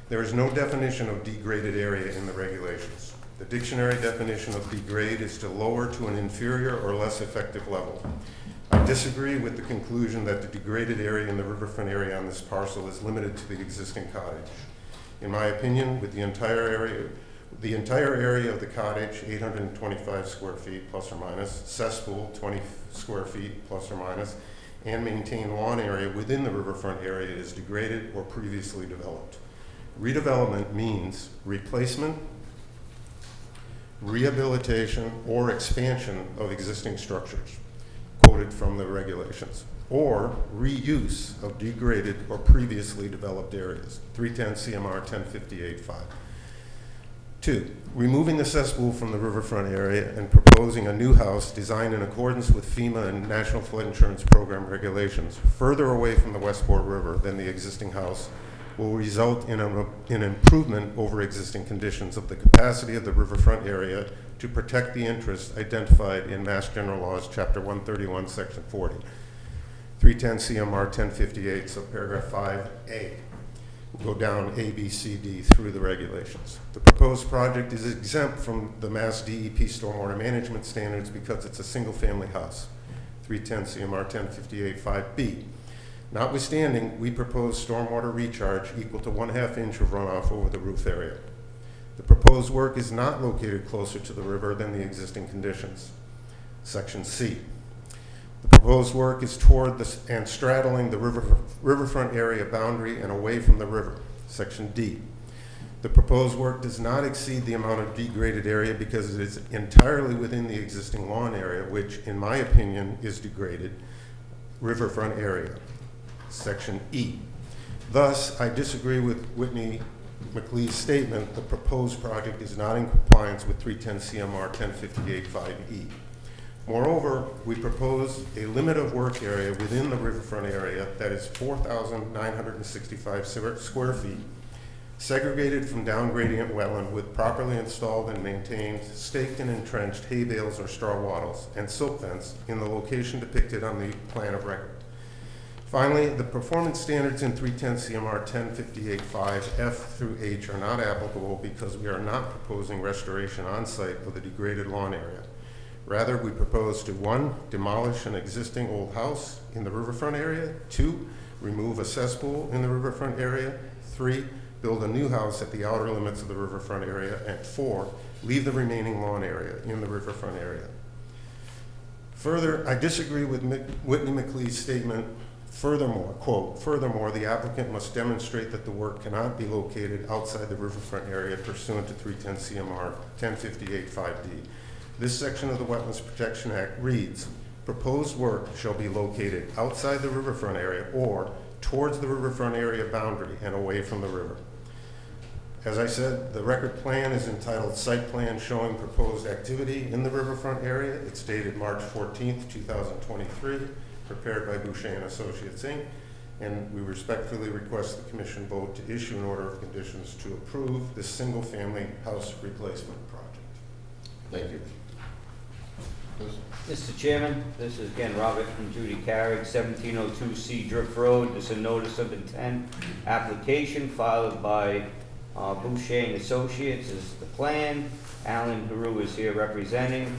[SPEAKER 7] There is no definition of degraded area in the regulations. The dictionary definition of degrade is to lower to an inferior or less effective level. I disagree with the conclusion that the degraded area in the riverfront area on this parcel is limited to the existing cottage. In my opinion, with the entire area of the cottage, 825 square feet plus or minus, cesspool, 20 square feet plus or minus, and maintained lawn area within the riverfront area is degraded or previously developed. Redevelopment means replacement, rehabilitation, or expansion of existing structures, quoted from the regulations, or reuse of degraded or previously developed areas, 310 CMR 1058-5. 2, removing the cesspool from the riverfront area and proposing a new house designed in accordance with FEMA and National Flood Insurance Program regulations further away from the Westport River than the existing house will result in an improvement over existing conditions of the capacity of the riverfront area to protect the interests identified in Mass General Laws, Chapter 131, Section 40, 310 CMR 1058, so paragraph 5A. We'll go down A, B, C, D through the regulations. The proposed project is exempt from the Mass DEP stormwater management standards because it's a single-family house, 310 CMR 1058, 5B. Notwithstanding, we propose stormwater recharge equal to 1/2 inch of runoff over the roof area. The proposed work is not located closer to the river than the existing conditions. Section C. The proposed work is toward and straddling the riverfront area boundary and away from the river. Section D. The proposed work does not exceed the amount of degraded area because it is entirely within the existing lawn area, which, in my opinion, is degraded riverfront area. Section E. Thus, I disagree with Whitney McLee's statement the proposed project is not in compliance with 310 CMR 1058-5E. Moreover, we propose a limit of work area within the riverfront area that is 4,965 square feet, segregated from down gradient wetland with properly installed and maintained staked and entrenched hay bales or straw wattles and silt fence in the location depicted on the plan of record. Finally, the performance standards in 310 CMR 1058-5 F through H are not applicable because we are not proposing restoration on site of the degraded lawn area. Rather, we propose to 1, demolish an existing old house in the riverfront area, 2, remove a cesspool in the riverfront area, 3, build a new house at the outer limits of the riverfront area, and 4, leave the remaining lawn area in the riverfront area. Further, I disagree with Whitney McLee's statement. Furthermore, quote, furthermore, the applicant must demonstrate that the work cannot be located outside the riverfront area pursuant to 310 CMR 1058-5D. This section of the Wetlands Protection Act reads, proposed work shall be located outside the riverfront area or towards the riverfront area boundary and away from the river. As I said, the record plan is entitled Site Plan Showing Proposed Activity in the Riverfront Area. It's dated March 14th, 2023. Prepared by Boucher and Associates, Inc., and we respectfully request the Commission vote to issue an order of conditions to approve this single-family house replacement project.
[SPEAKER 1] Thank you.
[SPEAKER 2] Mr. Chairman, this is again Robert and Judy Carrick, 1702 C Drift Road. This is a notice of intent application filed by Boucher and Associates is the plan. Alan Haru is here representing.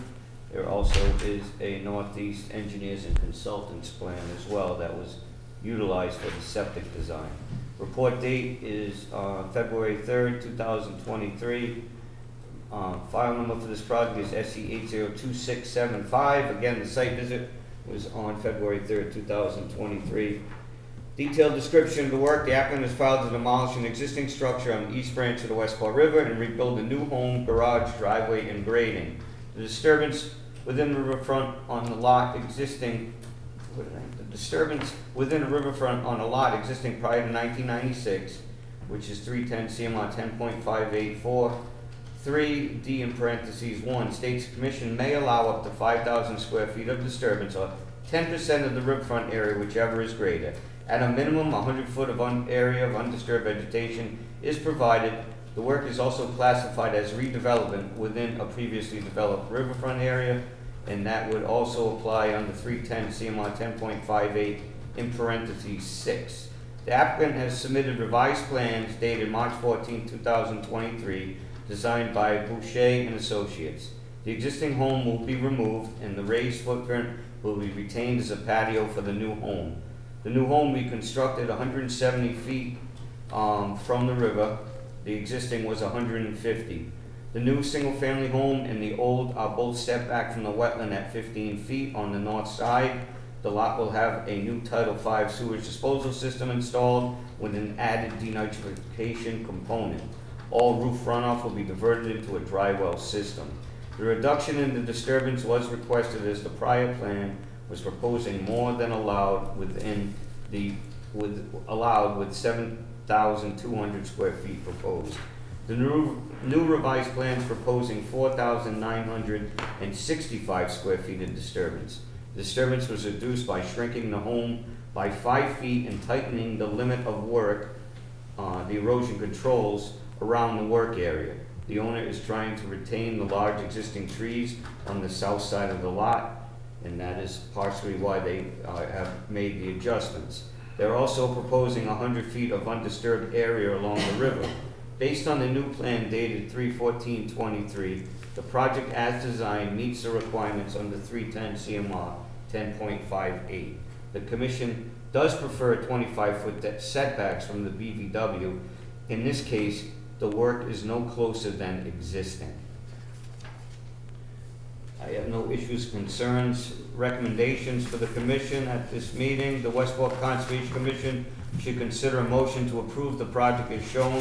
[SPEAKER 2] There also is a Northeast Engineers and Consultants plan as well that was utilized for the septic design. Report date is February 3rd, 2023. File number for this project is SC 802675. Again, the site visit was on February 3rd, 2023. Detailed description of the work: the applicant has filed to demolish an existing structure on the east branch of the Westport River and rebuild a new home, garage, driveway, and grading. The disturbance within the riverfront on the lot existing, the disturbance within the riverfront on a lot existing prior to 1996, which is 310 CMR 10.584. 3D in parentheses 1 states the commission may allow up to 5,000 square feet of disturbance or 10% of the riverfront area, whichever is greater. At a minimum, 100 foot of area of undisturbed vegetation is provided. The work is also classified as redevelopment within a previously developed riverfront area, and that would also apply under 310 CMR 10.58 in parentheses 6. The applicant has submitted revised plans dated March 14, 2023, designed by Boucher and Associates. The existing home will be removed and the raised footprint will be retained as a patio for the new home. The new home will be constructed 170 feet from the river. The existing was 150. The new single-family home and the old are both set back from the wetland at 15 feet on the north side. The lot will have a new Title V sewage disposal system installed with an added denitrification component. All roof runoff will be diverted into a dry well system. The reduction in the disturbance was requested as the prior plan was proposing more than allowed with 7,200 square feet proposed. The new revised plan is proposing 4,965 square feet of disturbance. The disturbance was reduced by shrinking the home by 5 feet and tightening the limit of work, the erosion controls around the work area. The owner is trying to retain the large existing trees on the south side of the lot, and that is partially why they have made the adjustments. They're also proposing 100 feet of undisturbed area along the river. Based on the new plan dated 3/14/23, the project as designed meets the requirements under 310 CMR 10.58. The commission does prefer 25-foot setbacks from the BVW. In this case, the work is no closer than existing. I have no issues, concerns, recommendations for the commission at this meeting. The Westport Conservation Commission should consider a motion to approve the project as shown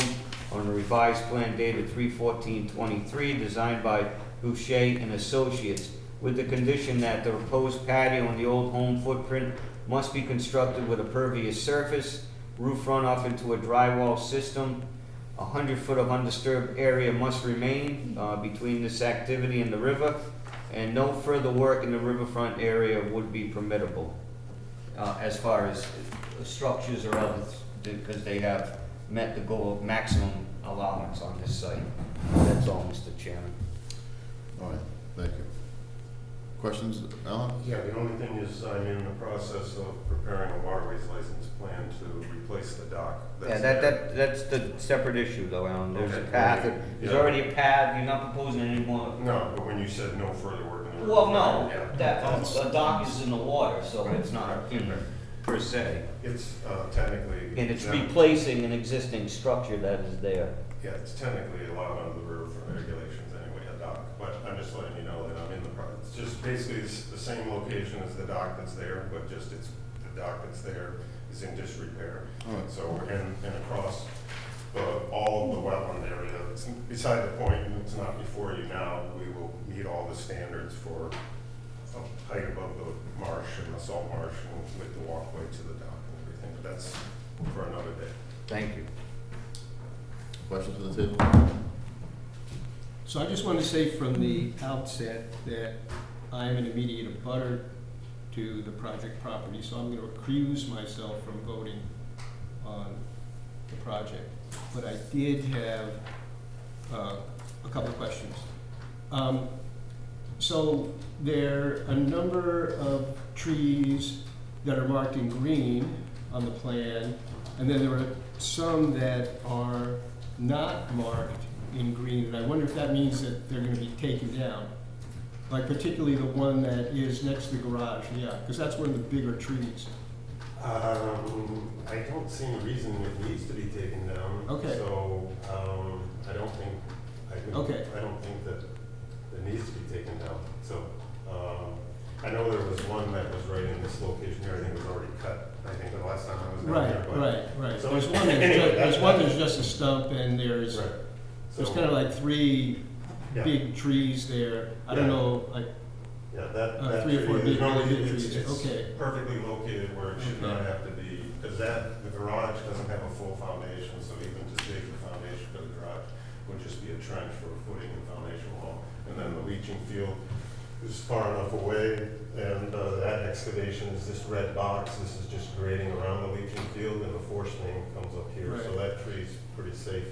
[SPEAKER 2] on the revised plan dated 3/14/23, designed by Boucher and Associates, with the condition that the proposed patio on the old home footprint must be constructed with a pervious surface, roof runoff into a drywall system. 100 foot of undisturbed area must remain between this activity and the river, and no further work in the riverfront area would be permittable as far as structures or others, because they have met the goal of maximum allowance on this site. That's all, Mr. Chairman.
[SPEAKER 1] All right, thank you. Questions, Alan?
[SPEAKER 7] Yeah, the only thing is I'm in the process of preparing a waterways license plan to replace the dock.
[SPEAKER 2] Yeah,
[SPEAKER 7] there.
[SPEAKER 2] that's the separate issue though, Alan. There's a
[SPEAKER 7] Okay.
[SPEAKER 2] path, there's
[SPEAKER 7] Yeah.
[SPEAKER 2] already a path, you're not proposing any more.
[SPEAKER 7] No, but when you said no further work in the river.
[SPEAKER 2] Well, no,
[SPEAKER 7] Yeah.
[SPEAKER 2] that, the dock is in the water, so it's not in per se.
[SPEAKER 7] It's technically.
[SPEAKER 2] And it's
[SPEAKER 7] exempt.
[SPEAKER 2] replacing an existing structure that is there.
[SPEAKER 7] Yeah, it's technically allowed under the riverfront regulations anyway, a dock, but I'm just letting you know that I'm in the process. It's just basically the same location as the dock that's there, but just the dock that's there is in disrepair.
[SPEAKER 1] All right.
[SPEAKER 7] So we're in across all of the wetland area. It's beside the point, and it's not before you now. We will meet all the standards for height above the marsh and the salt marsh and with the walkway to the dock and everything, but that's for another day.
[SPEAKER 2] Thank you.
[SPEAKER 1] Questions from the table?
[SPEAKER 8] So I just want to say from the outset that I am an immediate abutter to the project property, so I'm going to recuse myself from voting on the project. But I did have a couple of questions. So there are a number of trees that are marked in green on the plan, and then there are some that are not marked in green, and I wonder if that means that they're gonna be taken down. Like particularly the one that is next to the garage, yeah, because that's one of the bigger trees.
[SPEAKER 7] I don't see any reason it needs to be taken down.
[SPEAKER 8] Okay.
[SPEAKER 7] So, I don't think,
[SPEAKER 8] Okay.
[SPEAKER 7] I don't think that it needs to be taken down. So, I know there was one that was right in this location here, I think it was already cut, I think the last time I was down there.
[SPEAKER 8] Right.
[SPEAKER 7] So
[SPEAKER 8] There's one
[SPEAKER 7] anyway,
[SPEAKER 8] there's one that's just a stump, and there's
[SPEAKER 7] So,
[SPEAKER 8] kind of like three
[SPEAKER 7] yeah.
[SPEAKER 8] big trees there. I don't
[SPEAKER 7] Yeah.
[SPEAKER 8] know, like,
[SPEAKER 7] Yeah, that
[SPEAKER 8] 3 or 4
[SPEAKER 7] tree is
[SPEAKER 8] big
[SPEAKER 7] normally,
[SPEAKER 8] big
[SPEAKER 7] it's,
[SPEAKER 8] trees.
[SPEAKER 7] it's
[SPEAKER 8] Okay.
[SPEAKER 7] perfectly located where it should not
[SPEAKER 8] Okay.
[SPEAKER 7] have to be, because the garage doesn't have a full foundation, so even to dig the foundation for the garage would just be a trench for a footing and foundation wall. And then the leaching field is far enough away, and that excavation is this red box, this is just grading around the leaching field, and the force main comes up here, so
[SPEAKER 8] Right.
[SPEAKER 7] that tree's pretty safe.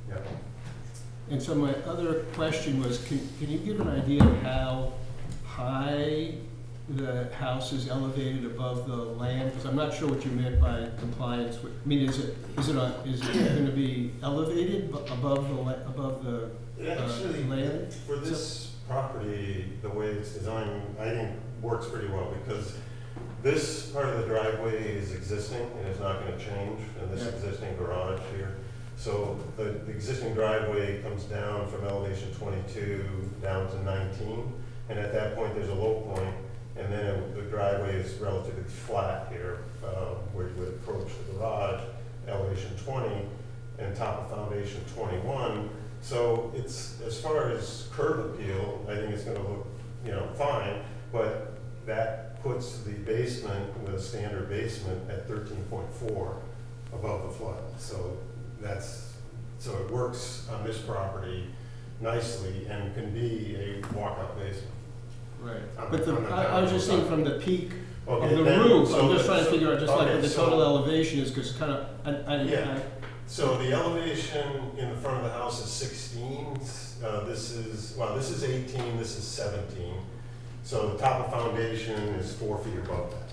[SPEAKER 7] Yeah.
[SPEAKER 8] and so my other question was, can you give an idea of how high the house is elevated above the land? Because I'm not sure what you meant by compliance with, I mean, is it gonna be elevated above the
[SPEAKER 7] Actually,
[SPEAKER 8] land?
[SPEAKER 7] for this property, the way it's designed, I think works pretty well, because this part of the driveway is existing and is not gonna change, and this
[SPEAKER 8] Yeah.
[SPEAKER 7] existing garage here. So the existing driveway comes down from elevation 22 down to 19, and at that point, there's a low point, and then the driveway is relatively flat here, where you would approach the garage, elevation 20, and top of foundation 21. So it's, as far as curb appeal, I think it's gonna look, fine, but that puts the basement with a standard basement at 13.4 above the flood. So so it works on this property nicely and can be a walkout basement.
[SPEAKER 8] Right,
[SPEAKER 7] On
[SPEAKER 8] but
[SPEAKER 7] the- on the
[SPEAKER 8] I was just
[SPEAKER 7] down
[SPEAKER 8] saying from the peak of
[SPEAKER 7] Okay,
[SPEAKER 8] the
[SPEAKER 7] then-
[SPEAKER 8] roof,
[SPEAKER 7] so
[SPEAKER 8] I'm just
[SPEAKER 7] the-
[SPEAKER 8] trying to figure out just like
[SPEAKER 7] okay,
[SPEAKER 8] what the
[SPEAKER 7] so-
[SPEAKER 8] total elevation is, because kind of,
[SPEAKER 7] Yeah. So the elevation in the front of the house is 16, this is 18, this is 17. So the top of foundation is 4 feet above that.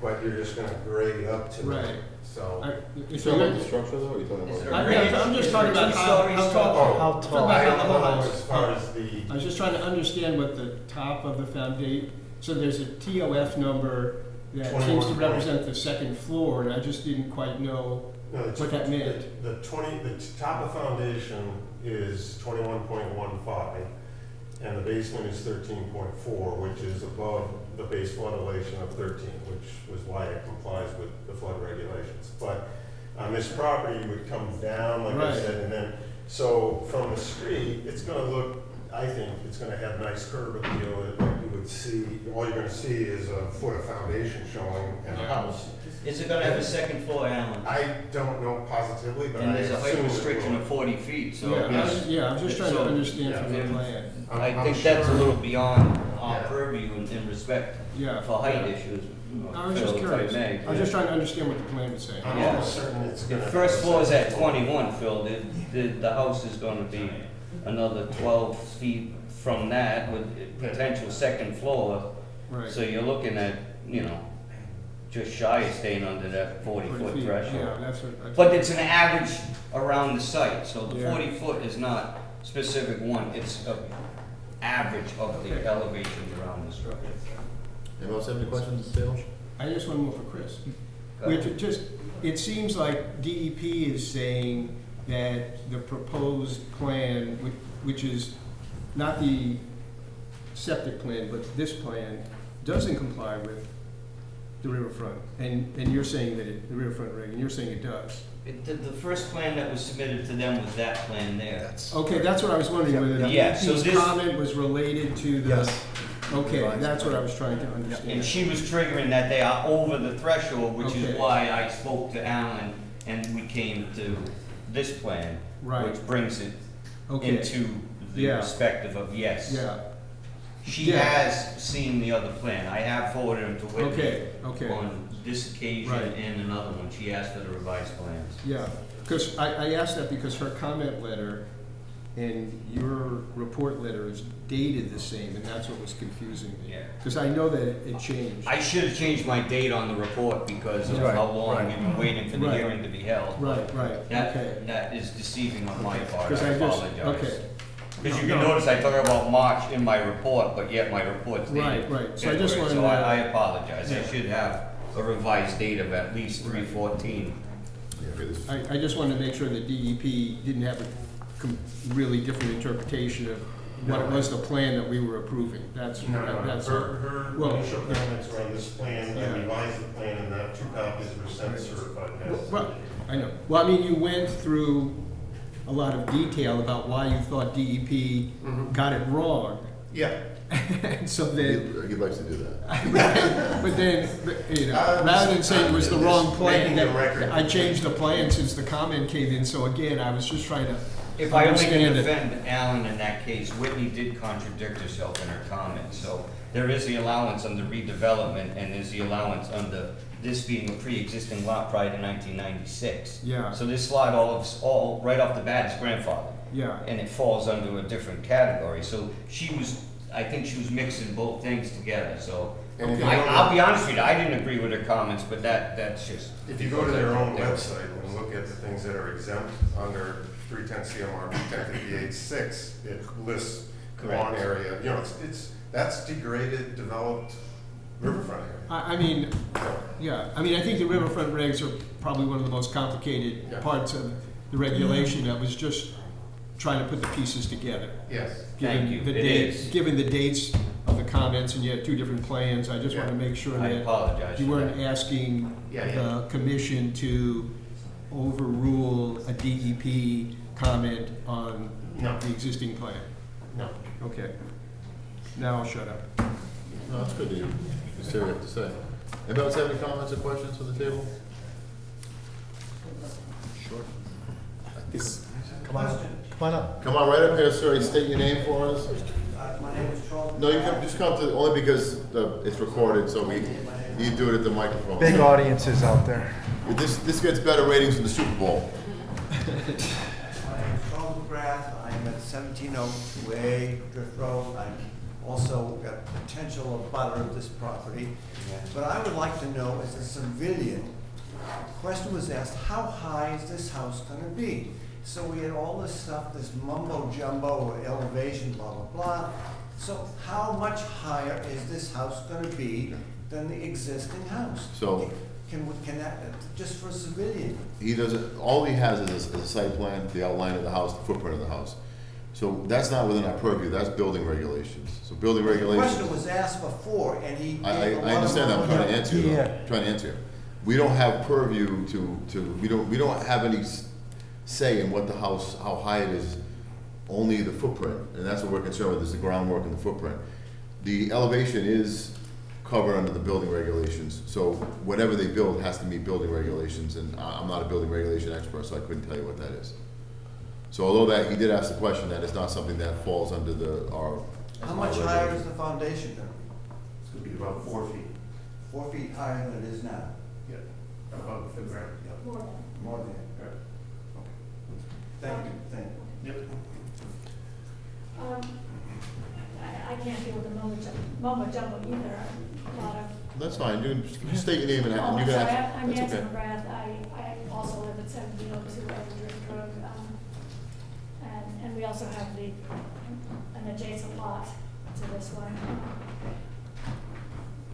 [SPEAKER 7] But you're just gonna grade up to
[SPEAKER 8] Right.
[SPEAKER 7] it, so.
[SPEAKER 1] You
[SPEAKER 8] So
[SPEAKER 1] talking about
[SPEAKER 8] you're,
[SPEAKER 1] the structure though, or you talking
[SPEAKER 2] Is
[SPEAKER 1] about?
[SPEAKER 2] there-
[SPEAKER 8] I'm just
[SPEAKER 2] Is
[SPEAKER 8] talking
[SPEAKER 2] there
[SPEAKER 8] about
[SPEAKER 2] 2
[SPEAKER 8] how
[SPEAKER 2] stories
[SPEAKER 8] tall,
[SPEAKER 2] tall?
[SPEAKER 8] how
[SPEAKER 7] I
[SPEAKER 8] tall
[SPEAKER 7] don't
[SPEAKER 8] the
[SPEAKER 7] know
[SPEAKER 8] house.
[SPEAKER 7] as far as the,
[SPEAKER 8] I was just trying to understand what the top of the foundation, so there's a TOF number that seems
[SPEAKER 7] 21
[SPEAKER 8] to
[SPEAKER 7] point.
[SPEAKER 8] represent the second floor, and I just didn't quite know
[SPEAKER 7] no, it's-
[SPEAKER 8] what that meant.
[SPEAKER 7] the top of foundation is 21.15, and the basement is 13.4, which is above the base flood elevation of 13, which was why it complies with the flood regulations. But on this property, you would come down, like I
[SPEAKER 8] Right.
[SPEAKER 7] said, and then, so from the street, it's gonna look, I think, it's gonna have nice curb appeal. You would see, all you're gonna see is a foot of foundation showing and a house.
[SPEAKER 2] Is it gonna have a second floor, Alan?
[SPEAKER 7] I don't know positively, but I
[SPEAKER 2] And there's a height
[SPEAKER 7] assume it
[SPEAKER 2] restriction
[SPEAKER 7] will.
[SPEAKER 2] of 40 feet, so.
[SPEAKER 8] Yeah, I was just trying to
[SPEAKER 2] So,
[SPEAKER 8] understand from the
[SPEAKER 2] yeah.
[SPEAKER 8] plan.
[SPEAKER 2] I
[SPEAKER 7] I'm
[SPEAKER 2] think that's a
[SPEAKER 7] sure-
[SPEAKER 2] little beyond our
[SPEAKER 7] Yeah.
[SPEAKER 2] purview in respect
[SPEAKER 8] Yeah.
[SPEAKER 2] for height
[SPEAKER 8] yeah.
[SPEAKER 2] issues.
[SPEAKER 8] I was just
[SPEAKER 2] Phil, if
[SPEAKER 8] curious.
[SPEAKER 2] may.
[SPEAKER 8] I was just trying to understand what the plan was saying.
[SPEAKER 7] I'm
[SPEAKER 2] Yeah.
[SPEAKER 7] almost certain it's
[SPEAKER 2] The
[SPEAKER 7] gonna.
[SPEAKER 2] first
[SPEAKER 7] have a
[SPEAKER 2] floor is at
[SPEAKER 7] second floor.
[SPEAKER 2] 21, Phil. The house is gonna be another 12 feet from that with a potential second floor.
[SPEAKER 8] Right.
[SPEAKER 2] So you're looking at, just shy of staying under that
[SPEAKER 8] 40
[SPEAKER 2] 40-foot
[SPEAKER 8] feet,
[SPEAKER 2] threshold.
[SPEAKER 8] Yeah, that's what.
[SPEAKER 2] But it's an average around the site, so the
[SPEAKER 8] Yeah.
[SPEAKER 2] 40-foot is not specific one, it's a average of the
[SPEAKER 8] Okay.
[SPEAKER 2] elevations around the structure.
[SPEAKER 1] Anyone else have any questions, Dale?
[SPEAKER 8] I just one more for Chris.
[SPEAKER 2] Go ahead.
[SPEAKER 8] Which it seems like DEP is saying that the proposed plan, which is not the septic plan, but this plan, doesn't comply with the riverfront. And you're saying that the riverfront reg, and you're saying it does.
[SPEAKER 2] The first plan that was submitted to them was that plan there.
[SPEAKER 8] Okay, that's what I was wondering, whether
[SPEAKER 2] Yeah, so
[SPEAKER 8] DEP's
[SPEAKER 2] this-
[SPEAKER 8] comment was related to the.
[SPEAKER 10] Yes.
[SPEAKER 8] Okay, that's what I was trying to
[SPEAKER 2] And
[SPEAKER 8] understand.
[SPEAKER 2] she was triggering that they are over the threshold, which is
[SPEAKER 8] Okay.
[SPEAKER 2] why I spoke to Alan and we came to this plan,
[SPEAKER 8] Right,
[SPEAKER 2] which brings it
[SPEAKER 8] okay,
[SPEAKER 2] into the
[SPEAKER 8] Yeah.
[SPEAKER 2] perspective of yes.
[SPEAKER 8] yeah,
[SPEAKER 2] She
[SPEAKER 8] Yeah.
[SPEAKER 2] has seen the other plan. I have forwarded him to Whitney
[SPEAKER 8] okay.
[SPEAKER 2] on this occasion
[SPEAKER 8] Right.
[SPEAKER 2] and another one. She asked for the revised plans.
[SPEAKER 8] Yeah, because I asked that because her comment letter and your report letter is dated the same, and that's what was confusing me.
[SPEAKER 2] Yeah.
[SPEAKER 8] Because I know that it changed.
[SPEAKER 2] I should have changed my date on the report because of
[SPEAKER 8] Right,
[SPEAKER 2] how long
[SPEAKER 8] right.
[SPEAKER 2] we've been waiting for the
[SPEAKER 8] Right.
[SPEAKER 2] hearing to be held.
[SPEAKER 8] Right, right, okay.
[SPEAKER 2] That is deceiving on my part, I
[SPEAKER 8] 'Cause I just-
[SPEAKER 2] apologize.
[SPEAKER 8] okay.
[SPEAKER 2] Because you
[SPEAKER 8] No,
[SPEAKER 2] can
[SPEAKER 8] no.
[SPEAKER 2] notice I talk about March in my report, but yet my report's dated
[SPEAKER 8] Right, right. So I just
[SPEAKER 2] February,
[SPEAKER 8] wanted
[SPEAKER 2] so
[SPEAKER 8] to-
[SPEAKER 2] I apologize. I
[SPEAKER 8] Yeah.
[SPEAKER 2] should have a revised date of at least 3/14.
[SPEAKER 1] Yeah, okay, this is-
[SPEAKER 8] I just wanted to make sure that DEP didn't have a really different interpretation of what it was, the plan that we were approving. That's, that's.
[SPEAKER 7] Her
[SPEAKER 8] Well,
[SPEAKER 7] initial comments were on this plan,
[SPEAKER 8] Yeah.
[SPEAKER 7] I revised the plan, and that 2 copies were sent certified.
[SPEAKER 8] Well, I know. Well, I mean, you went through a lot of detail about why you thought DEP got it wrong.
[SPEAKER 7] Yeah.
[SPEAKER 8] And so then,
[SPEAKER 1] He likes to do that.
[SPEAKER 8] but then, you know, rather than saying it was the wrong plan,
[SPEAKER 7] Making the record.
[SPEAKER 8] I changed the plan since the comment came in. So again, I was just trying to
[SPEAKER 2] If I only can
[SPEAKER 8] understand it.
[SPEAKER 2] defend Alan in that case, Whitney did contradict herself in her comments. So there is the allowance under redevelopment and there's the allowance under this being a pre-existing lot prior to 1996.
[SPEAKER 8] Yeah.
[SPEAKER 2] So this lot all right off the bat is grandfathered.
[SPEAKER 8] Yeah.
[SPEAKER 2] And it falls under a different category. So I think she was mixing both things together, so.
[SPEAKER 1] And if you
[SPEAKER 2] I'll be honest with you, I didn't agree with her comments, but that's just.
[SPEAKER 7] If you go to their own website and look at the things that are exempt under 310 CMR 1058-6, it lists lawn
[SPEAKER 2] Correct.
[SPEAKER 7] area, you know, that's degraded, developed riverfront area.
[SPEAKER 8] I mean, yeah, I mean, I think the riverfront regs are probably one of the most complicated
[SPEAKER 7] Yeah.
[SPEAKER 8] parts of the regulation. I was just trying to put the pieces together.
[SPEAKER 7] Yes.
[SPEAKER 2] Thank
[SPEAKER 8] Given
[SPEAKER 2] you.
[SPEAKER 8] the
[SPEAKER 2] It
[SPEAKER 8] dates,
[SPEAKER 2] is.
[SPEAKER 8] given the dates of the comments, and you had 2 different plans, I just want to make sure
[SPEAKER 2] I
[SPEAKER 8] that
[SPEAKER 2] apologize
[SPEAKER 8] you
[SPEAKER 2] for
[SPEAKER 8] weren't
[SPEAKER 2] that.
[SPEAKER 8] asking
[SPEAKER 7] Yeah, yeah.
[SPEAKER 8] the commission to overrule a DEP comment on
[SPEAKER 7] No.
[SPEAKER 8] the existing plan.
[SPEAKER 7] No.
[SPEAKER 8] Okay. Now I'll shut up.
[SPEAKER 1] No, that's good to you. Just hear what you have to say. Anybody else have any comments or questions from the table? Sure.
[SPEAKER 10] Come on up.
[SPEAKER 1] Come on right up here, sir, and state your name for us.
[SPEAKER 11] My name is Charles.
[SPEAKER 1] No, you can just come to, only because it's recorded, so you do it at the microphone.
[SPEAKER 10] Big audiences out there.
[SPEAKER 1] This gets better ratings than the Super Bowl.
[SPEAKER 11] My name is Charles McGrath. I'm at 17 Oak Way, Drift Road. I'm also a potential abutter of this property. But I would like to know, as a civilian, the question was asked, how high is this house gonna be? So we had all this stuff, this mumbo jumbo, elevation, blah, blah, blah. So how much higher is this house gonna be than the existing house?
[SPEAKER 1] So-
[SPEAKER 11] Can that, just for a civilian?
[SPEAKER 1] He doesn't, all he has is a site plan, the outline of the house, the footprint of the house. So that's not within our purview, that's building regulations. So building
[SPEAKER 11] The
[SPEAKER 1] regulations.
[SPEAKER 11] question was asked before, and he gave
[SPEAKER 1] I
[SPEAKER 11] a lot of
[SPEAKER 1] understand that, I'm trying to
[SPEAKER 11] mumbo
[SPEAKER 1] answer you, though.
[SPEAKER 10] Yeah.
[SPEAKER 1] Trying to answer you. We don't have purview we don't have any say in what the house, how high it is, only the footprint, and that's what we're concerned with, is the groundwork and the footprint. The elevation is covered under the building regulations, so whatever they build has to meet building regulations, and I'm not a building regulation expert, so I couldn't tell you what that is. So although that, he did ask the question, that is not something that falls under our.
[SPEAKER 11] How much higher is the foundation gonna be?
[SPEAKER 7] It's gonna be about 4 feet.
[SPEAKER 11] 4 feet higher than it is now?
[SPEAKER 7] Yeah. Above the ground.
[SPEAKER 11] More than? Thank you.
[SPEAKER 7] Yep.
[SPEAKER 12] I can't deal with the mumbo jumbo either. A lot of.
[SPEAKER 1] That's fine, you can just state your name and
[SPEAKER 12] Oh,
[SPEAKER 1] you
[SPEAKER 12] I'm
[SPEAKER 1] can
[SPEAKER 12] sorry,
[SPEAKER 1] ask.
[SPEAKER 12] I'm
[SPEAKER 1] That's
[SPEAKER 12] Nancy
[SPEAKER 1] okay.
[SPEAKER 12] McGrath. I also live at 1702 Drift Road. And we also have an adjacent lot to this one.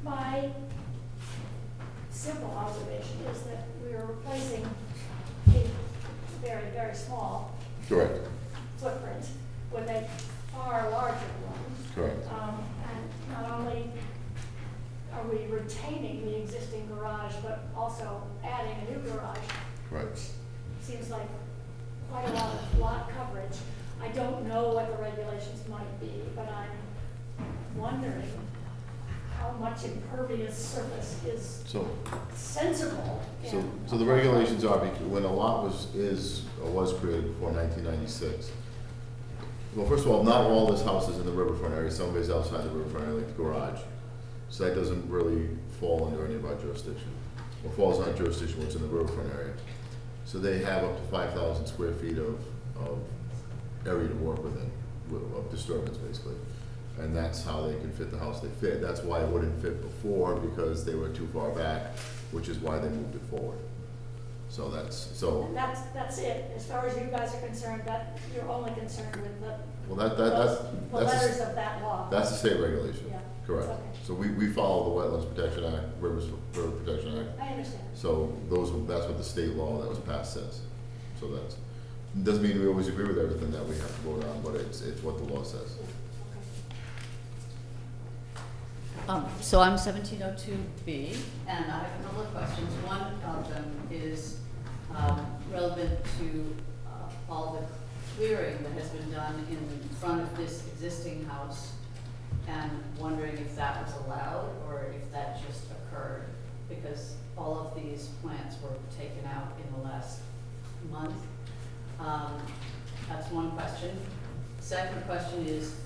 [SPEAKER 12] My simple observation is that we are replacing a very, very small
[SPEAKER 1] Correct,
[SPEAKER 12] footprint with a far larger one.
[SPEAKER 1] correct.
[SPEAKER 12] And not only are we retaining the existing garage, but also adding a new garage.
[SPEAKER 1] Right.
[SPEAKER 12] Seems like quite a lot of lot coverage. I don't know what the regulations might be, but I'm wondering how much impervious surface is
[SPEAKER 1] So,
[SPEAKER 12] sensible.
[SPEAKER 1] so the regulations are, when a lot was created before 1996. Well, first of all, not all this house is in the riverfront area, some of it is outside the riverfront area, like the garage. So that doesn't really fall under any of our jurisdiction. What falls under jurisdiction, what's in the riverfront area. So they have up to 5,000 square feet of area to work within, of disturbance basically. And that's how they can fit the house they fit. That's why it wouldn't fit before, because they were too far back, which is why they moved it forward. So
[SPEAKER 12] And that's it, as far as you guys are concerned, that, you're only concerned with the,
[SPEAKER 1] well,
[SPEAKER 12] the
[SPEAKER 1] that's,
[SPEAKER 12] letters of that law.
[SPEAKER 1] that's the state regulation.
[SPEAKER 12] Yeah,
[SPEAKER 1] Correct.
[SPEAKER 12] okay.
[SPEAKER 1] So we follow the Wetlands Protection Act, River Protection Act.
[SPEAKER 12] I understand.
[SPEAKER 1] So that's what the state law that was passed says. So doesn't mean we always agree with everything that we have to vote on, but it's what the law says.
[SPEAKER 13] So I'm 1702B, and I have a couple of questions. One of them is relevant to all the clearing that has been done in front of this existing house, and wondering if that was allowed or if that just occurred, because all of these plants were taken out in the last month. That's one question. Second question is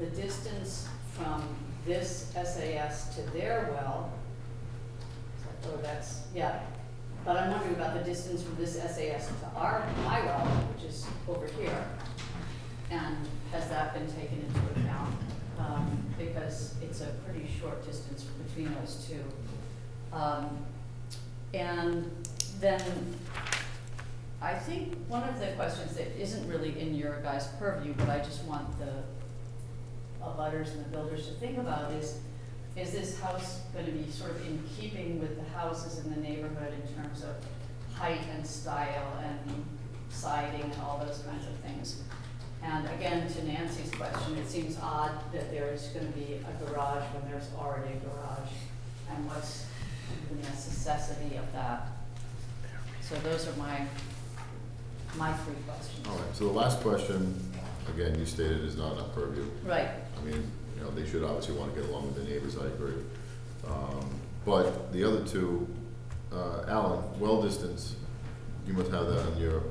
[SPEAKER 13] the distance from this SAS to their well. Oh, but I'm wondering about the distance from this SAS to my well, which is over here. And has that been taken into account? Because it's a pretty short distance between those two. And then I think one of the questions that isn't really in your guys' purview, but I just want the abutters and the builders to think about is this house going to be sort of in keeping with the houses in the neighborhood in terms of height and style and siding and all those kinds of things? And again, to Nancy's question, it seems odd that there's going to be a garage when there's already a garage, and what's the necessity of that? So those are my three questions.
[SPEAKER 1] All right, so the last question, again, you stated is not in our purview.
[SPEAKER 13] Right.
[SPEAKER 1] I mean, they should obviously want to get along with their neighbors, I agree. But the other two, Alan, well distance, you must have that on your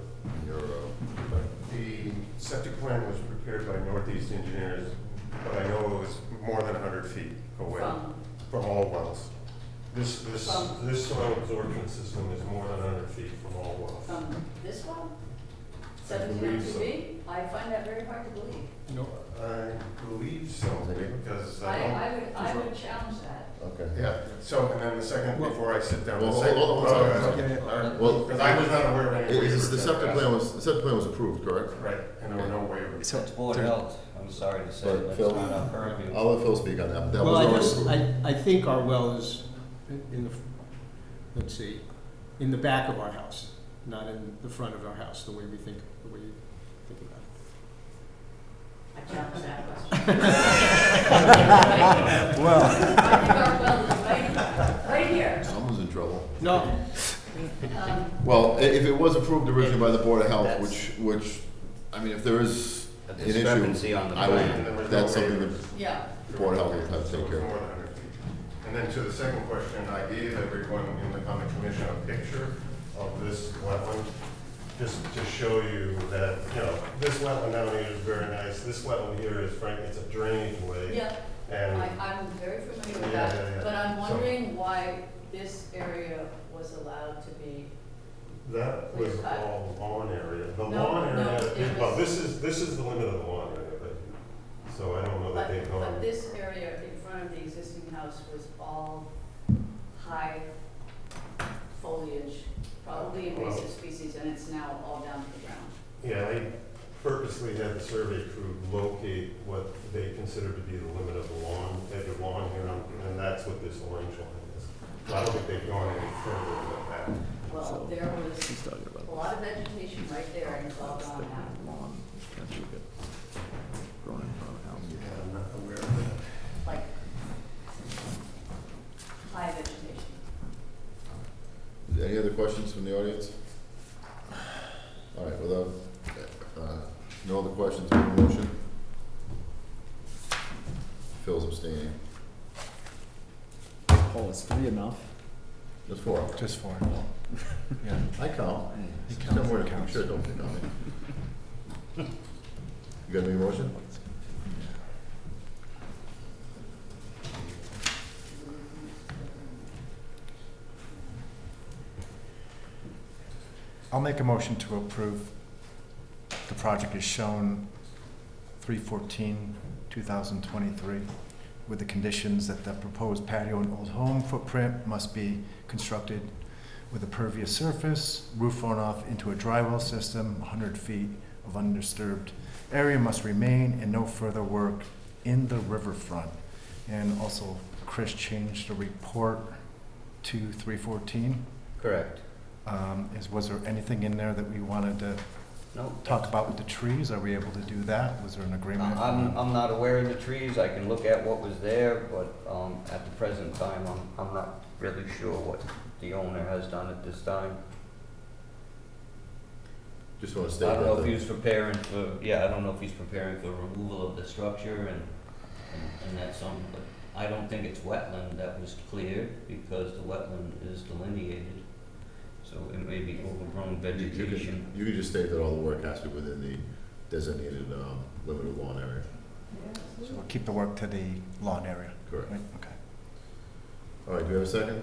[SPEAKER 7] The septic plan was prepared by Northeast Engineers, but I know it was more than 100 feet away from all wells. This soil absorption system is more than 100 feet from all wells.
[SPEAKER 13] From this one?
[SPEAKER 7] I believe so.
[SPEAKER 13] 1702B? I find that very hard to believe.
[SPEAKER 7] No, I believe so, because
[SPEAKER 13] I would challenge that.
[SPEAKER 1] Okay.
[SPEAKER 7] Yeah, so, and then the second, before I sit down.
[SPEAKER 1] Well,
[SPEAKER 7] the second-
[SPEAKER 1] hold on one second.
[SPEAKER 7] okay, all right.
[SPEAKER 1] Well,
[SPEAKER 7] Because I was not aware of any waivers.
[SPEAKER 1] the septic plan was approved, correct?
[SPEAKER 7] Right, and there were no waivers.
[SPEAKER 2] That's Board of Health, I'm sorry to say,
[SPEAKER 1] But
[SPEAKER 2] but it's
[SPEAKER 1] Phil,
[SPEAKER 2] not our purview.
[SPEAKER 1] I'll let Phil speak on that. That
[SPEAKER 8] Well,
[SPEAKER 1] was already approved.
[SPEAKER 8] I think our well is in the, let's see, in the back of our house, not in the front of our house, the way you think about it.
[SPEAKER 13] I challenge that question.
[SPEAKER 10] Well.
[SPEAKER 13] I think our well is right here.
[SPEAKER 1] Someone's in trouble.
[SPEAKER 8] No,
[SPEAKER 1] Well, if it was approved originally by the Board of Health,
[SPEAKER 2] That's-
[SPEAKER 1] which, I mean, if there is
[SPEAKER 2] A
[SPEAKER 1] an issue,
[SPEAKER 2] discrepancy on the
[SPEAKER 1] I
[SPEAKER 2] plan.
[SPEAKER 7] There was
[SPEAKER 1] would,
[SPEAKER 7] no
[SPEAKER 1] that's something
[SPEAKER 7] waivers.
[SPEAKER 1] that
[SPEAKER 13] Yeah.
[SPEAKER 1] the Board of Health will have to
[SPEAKER 7] So
[SPEAKER 1] take
[SPEAKER 7] it's
[SPEAKER 1] care
[SPEAKER 7] more
[SPEAKER 1] of.
[SPEAKER 7] than 100 feet. And then to the second question, I gave everyone on the commission a picture of this wetland, just to show you that, this wetland down here is very nice. This wetland here is, frankly, it's a drainage way.
[SPEAKER 13] Yeah,
[SPEAKER 7] And
[SPEAKER 13] I'm very familiar with
[SPEAKER 7] Yeah,
[SPEAKER 13] that,
[SPEAKER 7] yeah, yeah.
[SPEAKER 13] but I'm
[SPEAKER 7] So-
[SPEAKER 13] wondering why this area was allowed to be,
[SPEAKER 7] that was all lawn area. The
[SPEAKER 13] No,
[SPEAKER 7] lawn
[SPEAKER 13] no,
[SPEAKER 7] area,
[SPEAKER 13] it
[SPEAKER 7] well,
[SPEAKER 13] was-
[SPEAKER 7] this is the limit of the lawn area, but, so I don't know that they've gone.
[SPEAKER 13] but this area in front of the existing house was all high foliage, probably invasive species, and it's now all down to the ground.
[SPEAKER 7] Yeah, I purposely had the survey crew locate what they consider to be the limit of the lawn, edge of lawn here, and that's what this orange line is. So I don't think they've gone any further than that.
[SPEAKER 13] Well, there was a lot of vegetation right there, and it's all gone now,
[SPEAKER 7] Yeah, I'm not aware of that.
[SPEAKER 13] like high vegetation.
[SPEAKER 1] Any other questions from the audience? All right, without, no other questions, on the motion? Phil's abstaining.
[SPEAKER 9] Paul, is 3 enough?
[SPEAKER 1] Just four.
[SPEAKER 10] Just for, yeah.
[SPEAKER 1] I count.
[SPEAKER 10] He
[SPEAKER 1] Tell me
[SPEAKER 10] counts,
[SPEAKER 1] where
[SPEAKER 10] he
[SPEAKER 1] to-
[SPEAKER 10] counts.
[SPEAKER 1] Sure, don't pick on me. You got any motion?
[SPEAKER 10] I'll make a motion to approve
[SPEAKER 14] the project is shown 3/14/2023, with the conditions that the proposed patio and old home footprint must be constructed with a pervious surface, roof runoff into a dry well system, 100 feet of undisturbed area must remain, and no further work in the riverfront. And also, Chris changed the report to 3/14.
[SPEAKER 2] Correct.
[SPEAKER 14] Was there anything in there that we wanted to
[SPEAKER 2] No.
[SPEAKER 14] talk about with the trees? Are we able to do that? Was there an agreement?
[SPEAKER 2] I'm not aware of the trees, I can look at what was there, but, at the present time, I'm not really sure what the owner has done at this time.
[SPEAKER 1] Just want to state
[SPEAKER 2] I don't know if
[SPEAKER 1] that
[SPEAKER 2] he was preparing for, I don't know if he's preparing for removal of the structure and that's but I don't think it's wetland that was cleared, because the wetland is delineated, so it may be overgrown vegetation.
[SPEAKER 1] you can just state that all the work has to be within the designated limited lawn area.
[SPEAKER 14] So we'll keep the work to the lawn area.
[SPEAKER 1] Correct.
[SPEAKER 14] Right, okay.
[SPEAKER 1] All right, do we have a second?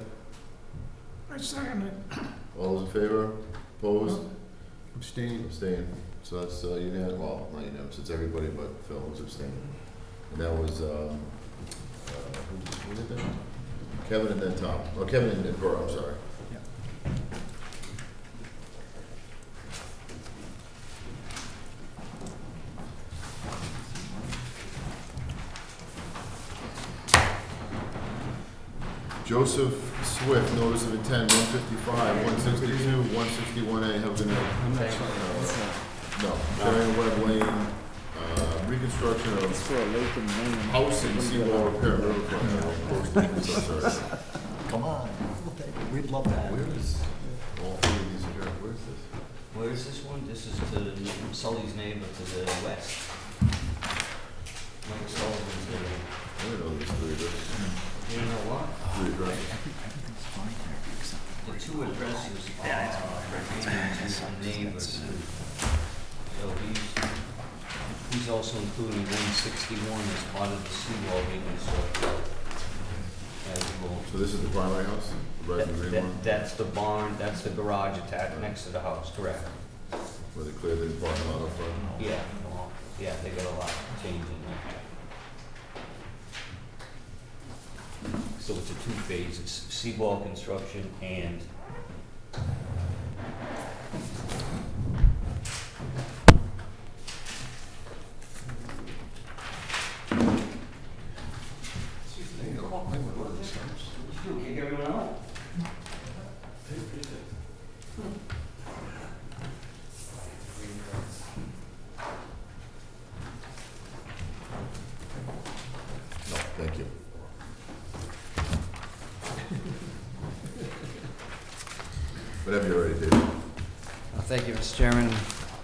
[SPEAKER 5] I second it.
[SPEAKER 1] All those in favor? Opposed?
[SPEAKER 8] Abstain.
[SPEAKER 1] Abstained. So that's unanimous, well, not unanimous, it's everybody but Phil was abstaining. And that was, who did that? Kevin and then Tom, or Kevin and Burr, I'm sorry. Joseph Swift, notice of intent, 155, 162, 161A, have a good night.
[SPEAKER 9] I'm not sorry.
[SPEAKER 1] No, Sharon Webb Lane, reconstruction
[SPEAKER 9] It's
[SPEAKER 1] of
[SPEAKER 9] for a lake in Maine.
[SPEAKER 1] house and seawall repair riverfront.
[SPEAKER 10] Come on, we'd love that.
[SPEAKER 1] Where is all three of these here? Where is this?
[SPEAKER 2] Where is this one? This is to Sully's neighbor to the west. Mike Sullivan's neighbor.
[SPEAKER 1] I don't know these three addresses.
[SPEAKER 2] You know what?
[SPEAKER 1] Three addresses.
[SPEAKER 2] The two addresses are pertaining to the neighbors. So he's also including 161 as part of the seawall being installed.
[SPEAKER 1] So this is the primary house, the red and green one,
[SPEAKER 2] That's the barn, that's the garage attached next to the house, correct?
[SPEAKER 1] where they cleared the parking lot up front.
[SPEAKER 2] Yeah, well, yeah, they got a lot changing there. So it's a two-phase, it's seawall construction and kick everyone out.
[SPEAKER 1] No, thank you. Whatever you're ready, David.
[SPEAKER 15] Thank you, Mr. Chairman, and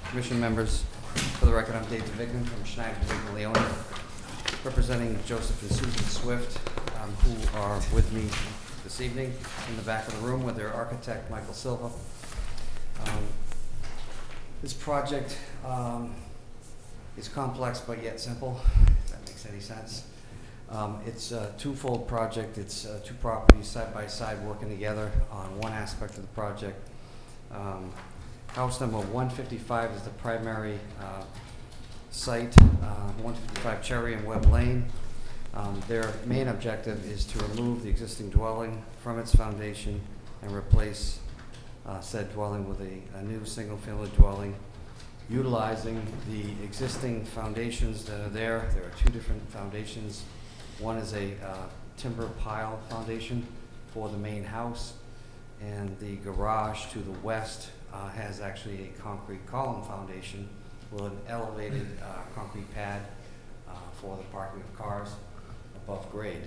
[SPEAKER 15] commission members. For the record, I'm Dave DeVignan from Schneider DeVignan Leone, representing Joseph and Susan Swift, who are with me this evening in the back of the room with their architect, Michael Silva. This project is complex but yet simple, if that makes any sense. It's a twofold project. It's two properties side by side working together on one aspect of the project. House number 155 is the primary site, 155 Cherry and Webb Lane. Their main objective is to remove the existing dwelling from its foundation and replace said dwelling with a new single-family dwelling, utilizing the existing foundations that are there. There are two different foundations. One is a timber pile foundation for the main house, and the garage to the west has actually a concrete column foundation with an elevated concrete pad for the parking of cars above grade.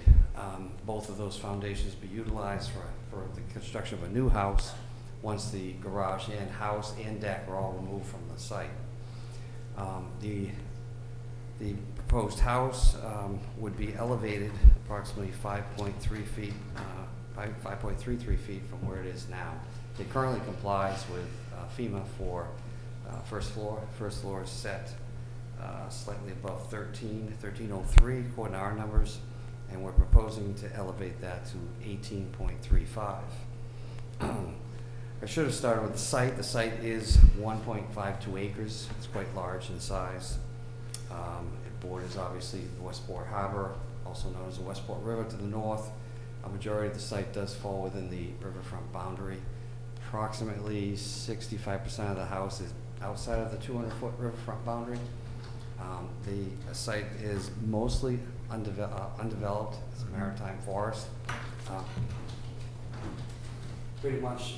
[SPEAKER 15] Both of those foundations be utilized for the construction of a new house once the garage and house and deck are all removed from the site. The proposed house would be elevated approximately 5.3 feet, 5.33 feet from where it is now. It currently complies with FEMA for first floor. First floor is set slightly above 1303 according to our numbers, and we're proposing to elevate that to 18.35. Our should have started with the site. The site is 1.52 acres. It's quite large in size. It borders obviously the Westport Harbor, also known as the Westport River to the north. A majority of the site does fall within the riverfront boundary. Approximately 65% of the house is outside of the 200-foot riverfront boundary. The site is mostly undeveloped. It's a maritime forest. Pretty much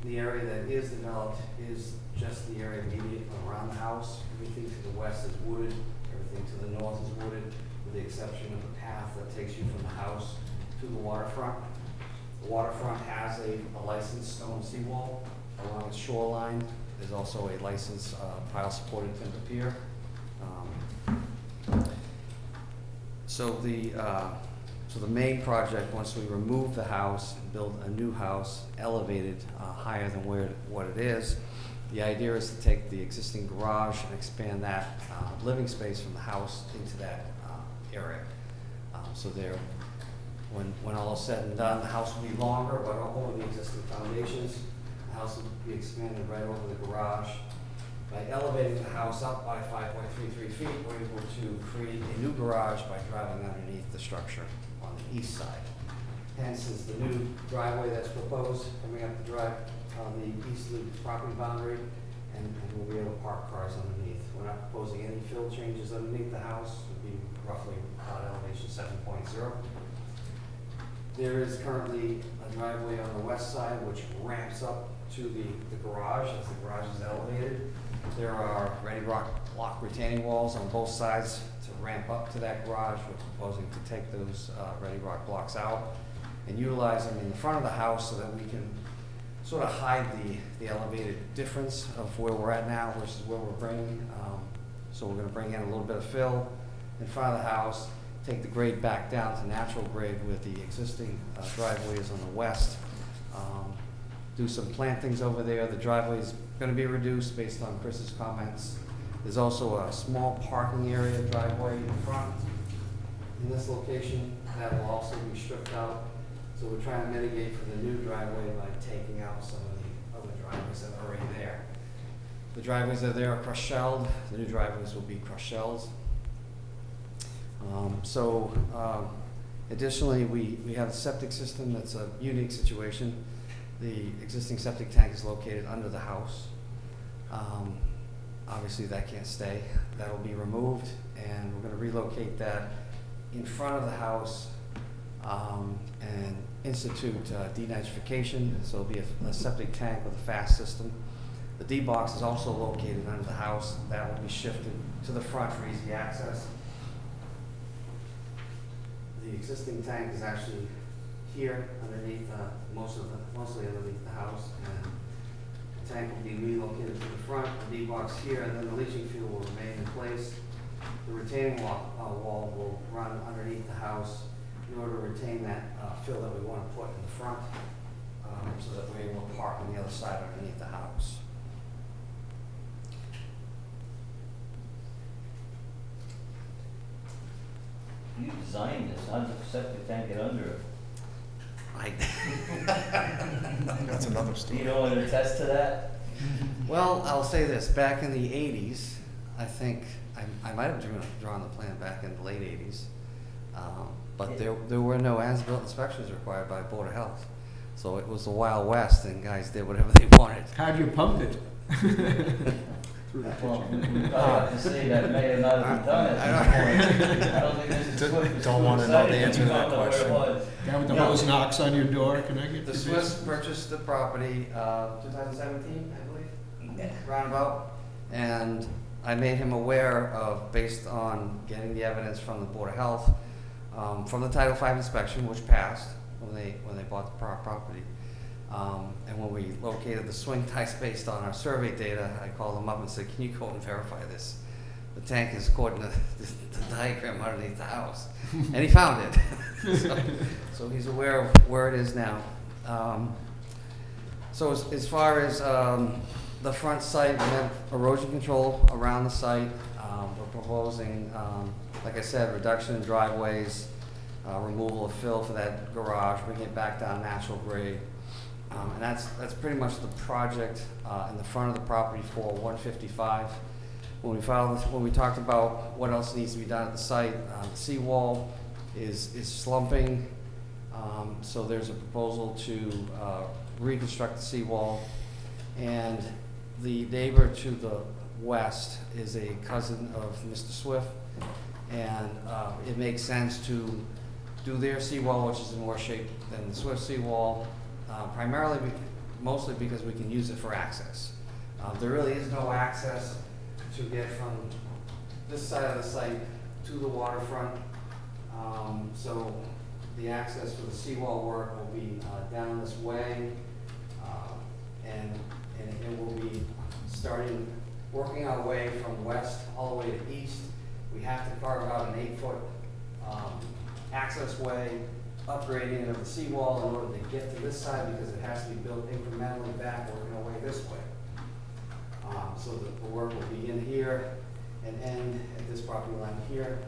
[SPEAKER 15] the area that is developed is just the area immediate around the house. Everything to the west is wooded, everything to the north is wooded, with the exception of the path that takes you from the house to the waterfront. The waterfront has a licensed stone seawall along its shoreline. There's also a licensed pile-supported timber pier. So the main project, once we remove the house and build a new house elevated higher than what it is, the idea is to take the existing garage and expand that living space from the house into that area. So there, when all is said and done, the house will be longer, but over the existing foundations. The house will be expanded right over the garage. By elevating the house up by 5.33 feet, we're able to create a new garage by driving underneath the structure on the east side. Hence is the new driveway that's proposed coming up the drive on the easterly property boundary, and we'll be able to park cars underneath. We're not proposing any fill changes underneath the house. It would be roughly elevation 7.0. There is currently a driveway on the west side which ramps up to the garage as the garage is elevated. There are ready rock block retaining walls on both sides to ramp up to that garage. We're proposing to take those ready rock blocks out and utilize them in the front of the house so that we can sort of hide the elevated difference of where we're at now versus where we're bringing. So we're going to bring in a little bit of fill in front of the house, take the grade back down to natural grade with the existing driveways on the west. Do some plantings over there. The driveway is going to be reduced based on Chris's comments. There's also a small parking area driveway in front in this location that will also be stripped out. So we're trying to mitigate for the new driveway by taking out some of the other driveways that are already there. The driveways that are there are crushed shelled. The new driveways will be crushed shells. Additionally, we have a septic system that's a unique situation. The existing septic tank is located under the house. Obviously that can't stay. That will be removed, and we're going to relocate that in front of the house and institute denitrification. So it'll be a septic tank with a fast system. The D-box is also located under the house. That will be shifted to the front for easy access. The existing tank is actually here underneath, mostly underneath the house, and the tank will be relocated to the front, the D-box here, and then the leaching field will remain in place. The retaining wall will run underneath the house in order to retain that fill that we want to put in the front, so that we're able to park on the other side underneath the house.
[SPEAKER 2] You designed this, how did the septic tank get under it?
[SPEAKER 14] That's another
[SPEAKER 2] Do
[SPEAKER 14] story.
[SPEAKER 2] you know what attest to that?
[SPEAKER 15] Well, I'll say this, back in the 80s, I think, I might have drawn the plan back in the late 80s, but there were no as-built inspections required by Board of Health. So it was the Wild West, and guys did whatever they wanted.
[SPEAKER 8] How'd you pump it?
[SPEAKER 9] Through the pump.
[SPEAKER 2] I have to say that may or not have been done at this point. I don't think this is what was
[SPEAKER 14] Don't wanna know the answer to that
[SPEAKER 2] exciting. You found out where it
[SPEAKER 14] question.
[SPEAKER 2] was.
[SPEAKER 8] Guy with the hose knocks on your door, can I get
[SPEAKER 15] The
[SPEAKER 8] your
[SPEAKER 15] Swiss
[SPEAKER 8] business?
[SPEAKER 15] purchased the property 2017, I believe, roundabout, and I made him aware of, based on getting the evidence from the Board of Health, from the Title V inspection, which passed when they bought the property. And when we located the swing types based on our survey data, I called him up and said, can you go and verify this? The tank is according to the diagram underneath the house. And he found it. So he's aware of where it is now. So as far as the front site, we have erosion control around the site. We're proposing, like I said, reduction in driveways, removal of fill for that garage, bring it back down natural grade. And that's pretty much the project in the front of the property for 155. When we talked about what else needs to be done at the site, the seawall is slumping. So there's a proposal to reconstruct the seawall. And the neighbor to the west is a cousin of Mr. Swift. And it makes sense to do their seawall, which is in worse shape than the Swift seawall, mostly because we can use it for access. There really is no access to get from this side of the site to the waterfront. So the access for the seawall work will be down this way, and it will be working our way from west all the way to east. We have to carve out an 8-foot access way, upgrading of the seawall in order to get to this side because it has to be built incrementally back, working our way this way. So the work will begin here and end at this property line here.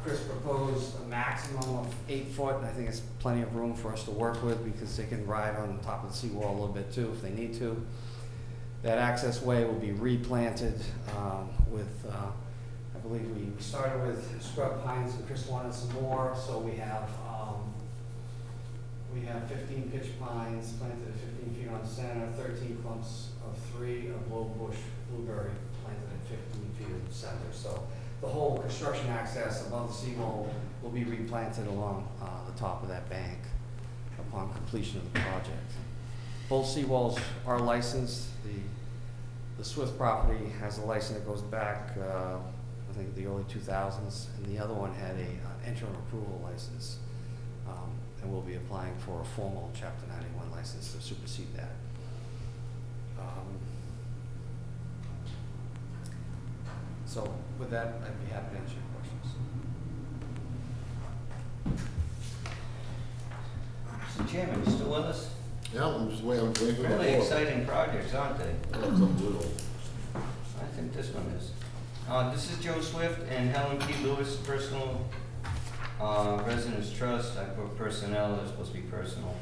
[SPEAKER 15] Chris proposed a maximum of 8 foot, and I think it's plenty of room for us to work with because they can ride on top of the seawall a little bit too if they need to. That access way will be replanted with, I believe we started with scrub pines and Chris wanted some more, so we have 15 pitch pines planted at 15 feet on center, 13 clumps of 3 of low bush blueberry planted at 15 feet in the center. So the whole construction access above the seawall will be replanted along the top of that bank upon completion of the project. Both seawalls are licensed. The Swift property has a license that goes back, I think, the early 2000s, and the other one had an interim approval license. And we'll be applying for a formal Chapter 91 license to supersede that. So with that, I'd be happy to answer your questions.
[SPEAKER 2] Mr. Chairman, you still with us?
[SPEAKER 1] Yeah, I'm waiting for the
[SPEAKER 2] Really
[SPEAKER 1] floor.
[SPEAKER 2] exciting projects, aren't they?
[SPEAKER 1] Oh, it's unbelievable.
[SPEAKER 2] I think this one is. This is Joe Swift and Helen P. Lewis, personal residence trust. I put personnel, it's supposed to be personal.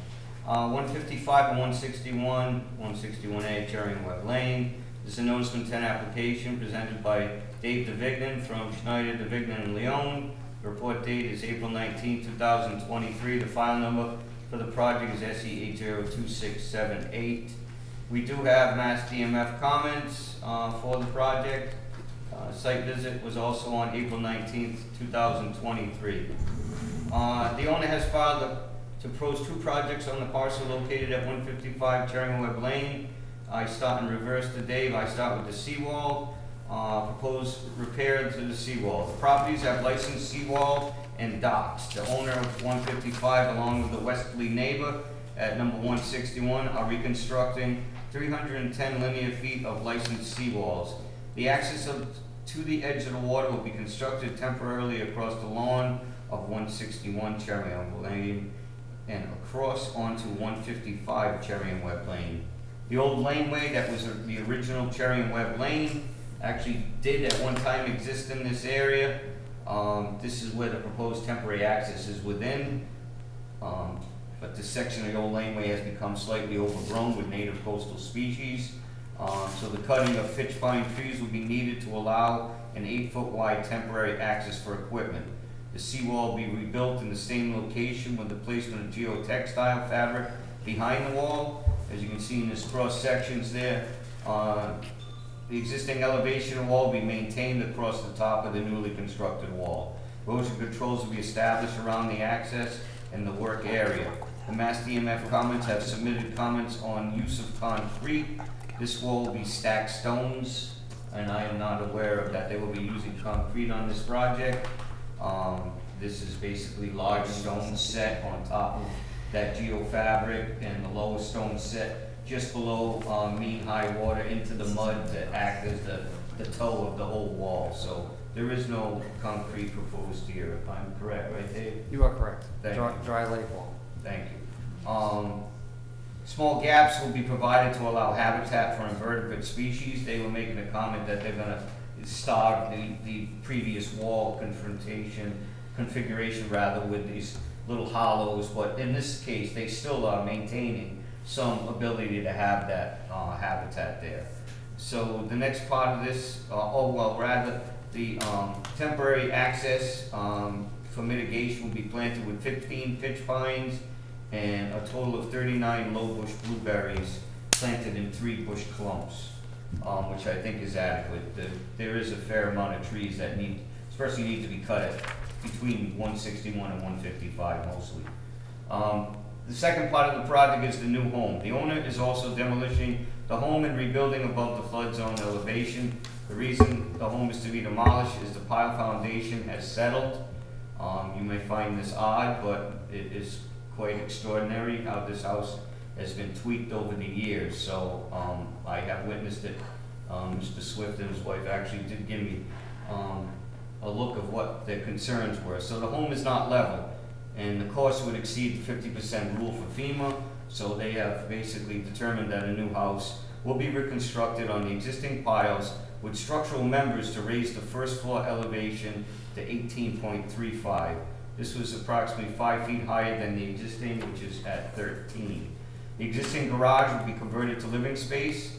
[SPEAKER 2] 155 and 161, 161A, Cherry and Webb Lane. This is a notice of intent application presented by Dave DeVignan from Schneider, DeVignan and Leone. The report date is April 19, 2023. The file number for the project is SE802678. We do have Mass DMF comments for the project. Site visit was also on April 19th, 2023. The owner has filed to propose 2 projects on the parcel located at 155 Cherry and Webb Lane. I start in reverse to Dave. I start with the seawall. Proposed repair to the seawall. The properties have licensed seawall and docks. The owner of 155, along with the westerly neighbor at number 161, are reconstructing 310 linear feet of licensed seawalls. The access to the edge of the water will be constructed temporarily across the lawn of 161 Cherry and Webb Lane and across onto 155 Cherry and Webb Lane. The old laneway that was the original Cherry and Webb Lane actually did at one time exist in this area. This is where the proposed temporary access is within, but this section of the old laneway has become slightly overgrown with native coastal species. So the cutting of pitch pine trees will be needed to allow an 8-foot wide temporary access for equipment. The seawall will be rebuilt in the same location with the placement of geotextile fabric behind the wall. As you can see in this cross sections there, the existing elevation of the wall will be maintained across the top of the newly constructed wall. Erosion controls will be established around the access and the work area. The Mass DMF comments have submitted comments on use of concrete. This wall will be stacked stones, and I am not aware of that they will be using concrete on this project. This is basically large stones set on top of that geofabric, and the lower stone set just below mean high water into the mud to act as the toe of the whole wall. So there is no concrete proposed here, if I'm correct, right, Dave?
[SPEAKER 15] You are correct.
[SPEAKER 2] Thank
[SPEAKER 15] Dry,
[SPEAKER 2] you.
[SPEAKER 15] dry lake wall.
[SPEAKER 2] Thank you. Small gaps will be provided to allow habitat for invertebrate species. They were making a comment that they're gonna starve the previous wall configuration rather with these little hollows, but in this case, they still are maintaining some ability to have that habitat there. So the next part of this, the temporary access for mitigation will be planted with 15 pitch pines and a total of 39 low bush blueberries planted in 3 bush clumps, which I think is adequate. There is a fair amount of trees that especially need to be cut at between 161 and 155 mostly. The second part of the project is the new home. The owner is also demolishing the home and rebuilding above the flood zone elevation. The reason the home is to be demolished is the pile foundation has settled. You may find this odd, but it is quite extraordinary how this house has been tweaked over the years. So I have witnessed it. Mr. Swift and his wife actually did give me a look of what their concerns were. So the home is not level, and the cost would exceed the 50% rule for FEMA. So they have basically determined that a new house will be reconstructed on the existing piles with structural members to raise the first floor elevation to 18.35. This was approximately 5 feet higher than the existing, which is at 13. The existing garage will be converted to living space